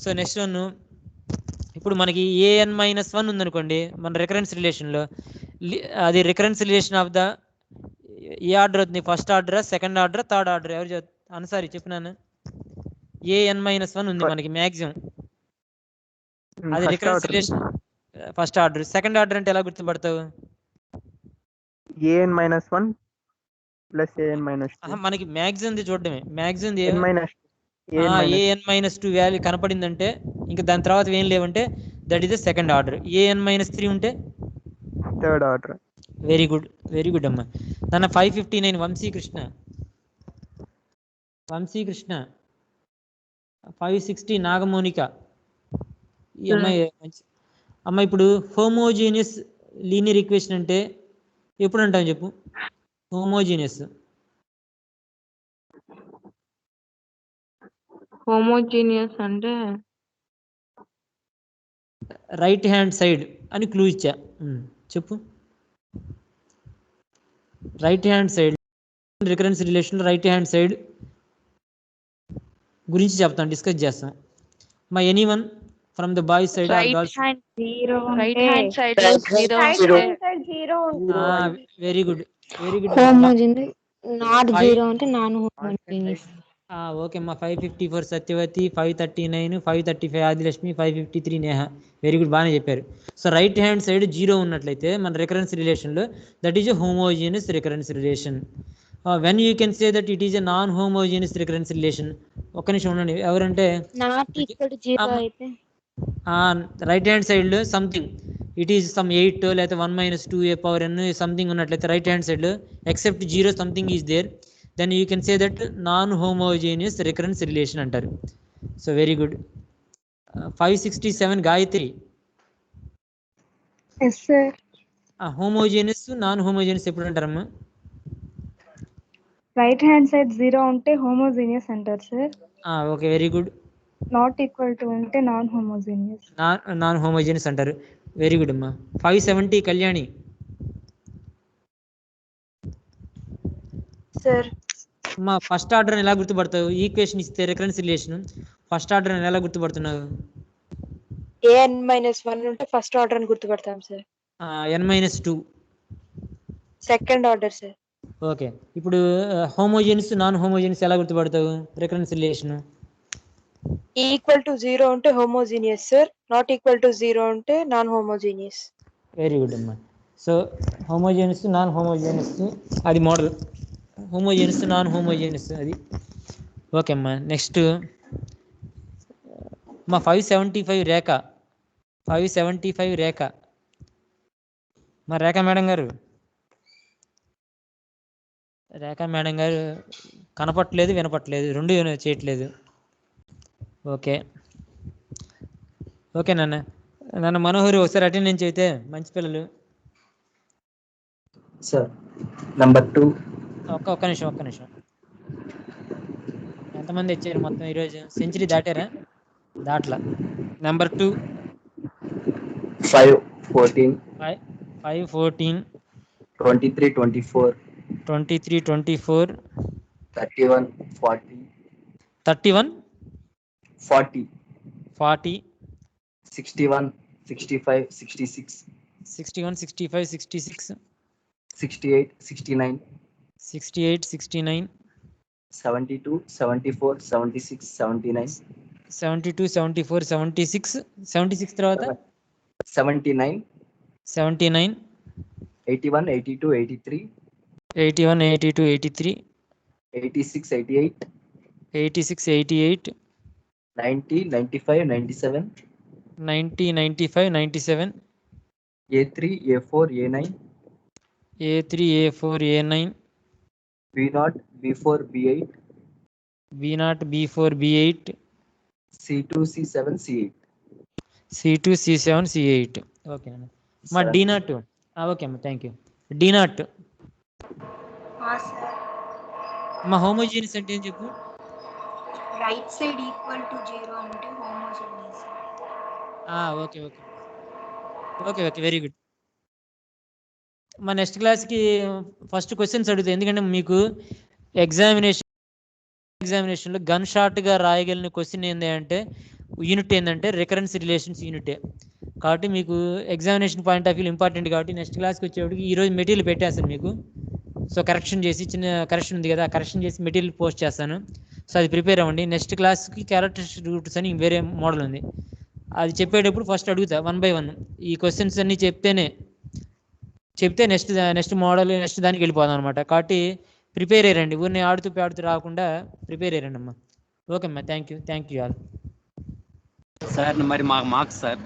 S1: సో నెక్స్ట్ వన్, ఇప్పుడు మనకి an-1 ఉందనుకోండి మన రికరెన్స్ రిలేషన్లో, అది recurrence relation of the a order అవుతుంది? ఫస్ట్ ఆర్డరా, సెకండ్ ఆర్డర్, థర్డ్ ఆర్డర్? ఎవరు అన్సారీ చెప్పినాను. an-1 ఉంది మనకి మ్యాక్సిమం, అది recurrence relation first order. Second order అంటే ఎలా గుర్తుపడతావు?
S5: an-1 + an-2
S1: మనకి మ్యాక్సిమం చూడడమే. మ్యాక్సిమం an minus 2 వాల్యూ కనపడిందంటే ఇంకా దాని తర్వాత ఏం లేవంటే that is the second order. an minus 3 ఉంటే
S5: థర్డ్ ఆర్డర్.
S1: వెరీ గుడ్ అమ్మా. నన్న 559 వంశీకృష్ణ 560 నాగమోనిక. ఈ అమ్మాయి మంచి అమ్మ. ఇప్పుడు హోమోజీనియస్ లీనియర్ ఈక్వేషన్ అంటే ఎప్పుడు అంటాం చెప్పు? హోమోజీనియస్
S7: అంటే
S1: రైట్ హ్యాండ్ సైడ్ అని క్లూ ఇచ్చా. చెప్పు. Right hand side recurrence relation right hand side గురించి చెప్తాను, డిస్కస్ చేస్తాం. మా anyone from the boys side or girls?
S3: Right hand side లో zero.
S1: Very good.
S11: Homogeneous not zero అంటే నాన్ హోమోజీనియస్.
S1: ఓకే అమ్మా. 554 సత్యవతి, 539, 535 ఆదిలక్ష్మి, 553 నేహ. వెరీ గుడ్, బాగానే చెప్పారు. So right hand side zero ఉన్నట్లయితే మన రికరెన్స్ రిలేషన్లో that is a homogeneous recurrence relation. When you can say that it is a non homogeneous recurrence relation. ఒక్క నిమిషం ఉండండి. ఎవరంటే రైట్ హ్యాండ్ సైడ్లో సంథింగ్ ఇట్ ఈజ్ సమ్ 8 లేకపోతే 1 minus 2a power n something ఉన్నట్లయితే రైట్ హ్యాండ్ సైడ్లో except zero something is there, then you can say that non-homogeneous recurrence relation అంటారు. So very good. 567 Gayatri.
S11: Yes sir.
S1: Homogeneous non homogeneous ఎప్పుడు అంటారమ్మా?
S11: Right hand side zero ఉంటే homogeneous అంటారు sir.
S1: Okay, very good.
S11: Not equal to ఉంటే non homogeneous.
S1: Non homogeneous అంటారు. Very good అమ్మా. 570 Kalyani.
S7: Sir
S1: అమ్మా first order ఎలా గుర్తుపడతావు? ఈక్వేషన్ ఇస్తే రికరెన్స్ రిలేషన్ ఫస్ట్ ఆర్డర్ ఎలా గుర్తుపడుతున్నావు?
S7: an-1 ఉంటే ఫస్ట్ ఆర్డర్ అని గుర్తుపడతాం sir.
S1: n-2
S7: second order sir.
S1: Okay. ఇప్పుడు హోమోజీనియస్ నాన్ హోమోజీనియస్ ఎలా గుర్తుపడతావు recurrence relation?
S7: Equal to zero ఉంటే homogeneous sir, not equal to zero ఉంటే నాన్ హోమోజీనియస్.
S1: వెరీ గుడ్ అమ్మా. సో హోమోజీనియస్ నాన్ హోమోజీనియస్ అది మోడల్. హోమోజీనియస్ నాన్ హోమోజీనియస్ అది. Okay అమ్మా. Next మా 575 రేఖ. 575 రేఖ. మా రేఖ మేడం గారు కనపట్లేదు, వినపట్లేదు, రెండు చేయట్లేదు. ఓకే నాన్న మనోహర్ ఒకసారి అటెండెన్స్ అయితే మంచి పిల్లలు.
S12: Sir number 2.
S1: ఒక్క నిమిషం. ఎంతమంది వచ్చారు మొత్తం ఈరోజు? సెంచరీ దాటారా? దాట్లా. నెంబర్ 2
S12: 514
S1: 514
S12: 23 24
S1: 23 24
S12: 31 40
S1: 31
S12: 40
S1: 40
S12: 61 65 66
S1: 61 65 66
S12: 68 69
S1: 68 69
S12: 72 74 76 79
S1: 72 74 76 76 తర్వాత
S12: 79
S1: 79
S12: 81 82 83
S1: 81 82 83
S12: 86 88
S1: 86 88
S12: 90 95 97
S1: 90 95 97
S12: A3 A4 A9
S1: A3 A4 A9
S12: B0 B4 B8
S1: B0 B4 B8
S12: C2 C7 C8
S1: C2 C7 C8. Okay అన్న. మా D0. ఓకే అమ్మ, థ్యాంక్ యూ. D0 మా హోమోజీనియస్ అంటే ఏం చెప్పు?
S2: రైట్ సైడ్ ఈక్వల్ టు 0 అంటే homogeneous.
S1: Okay very good. మా next క్లాస్కి ఫస్ట్ క్వశ్చన్స్ అడుగుతాయి, ఎందుకంటే మీకు ఎగ్జామినేషన్లో గన్ షాట్గా రాయగలిగిన క్వశ్చన్ ఏంటంటే యూనిట్ ఏంటంటే రికరెన్స్ రిలేషన్స్ యూనిటే. కాబట్టి మీకు examination point of view important. కాబట్టి నెక్స్ట్ క్లాస్కి వచ్చేప్పటికి ఈరోజు మెటీరియల్ పెట్టేస్తాను మీకు. సో కరెక్షన్ చేసి, చిన్న కరెక్షన్ ఉంది కదా, కరెక్షన్ చేసి మెటీరియల్ పోస్ట్ చేస్తాను. సో అది ప్రిపేర్ అవ్వండి. నెక్స్ట్ క్లాస్కి క్యారెక్టరిస్టిక్ రూట్స్ అని వేరే మోడల్ ఉంది, అది చెప్పేటప్పుడు ఫస్ట్ అడుగుతా 1 by 1. ఈ క్వశ్చన్స్ అన్నీ చెప్తే నెక్స్ట్ మోడల్ నెక్స్ట్ దానికి వెళ్ళిపోదాం అనమాట. కాబట్టి ప్రిపేర్ అయ్యండి. ఊరిని ఆడుతూ రాకుండా ప్రిపేర్ అయ్యండి అమ్మా. ఓకే అమ్మా, థ్యాంక్ యూ ఆల్.
S8: సార్ మరి మాకు మార్క్స్ సార్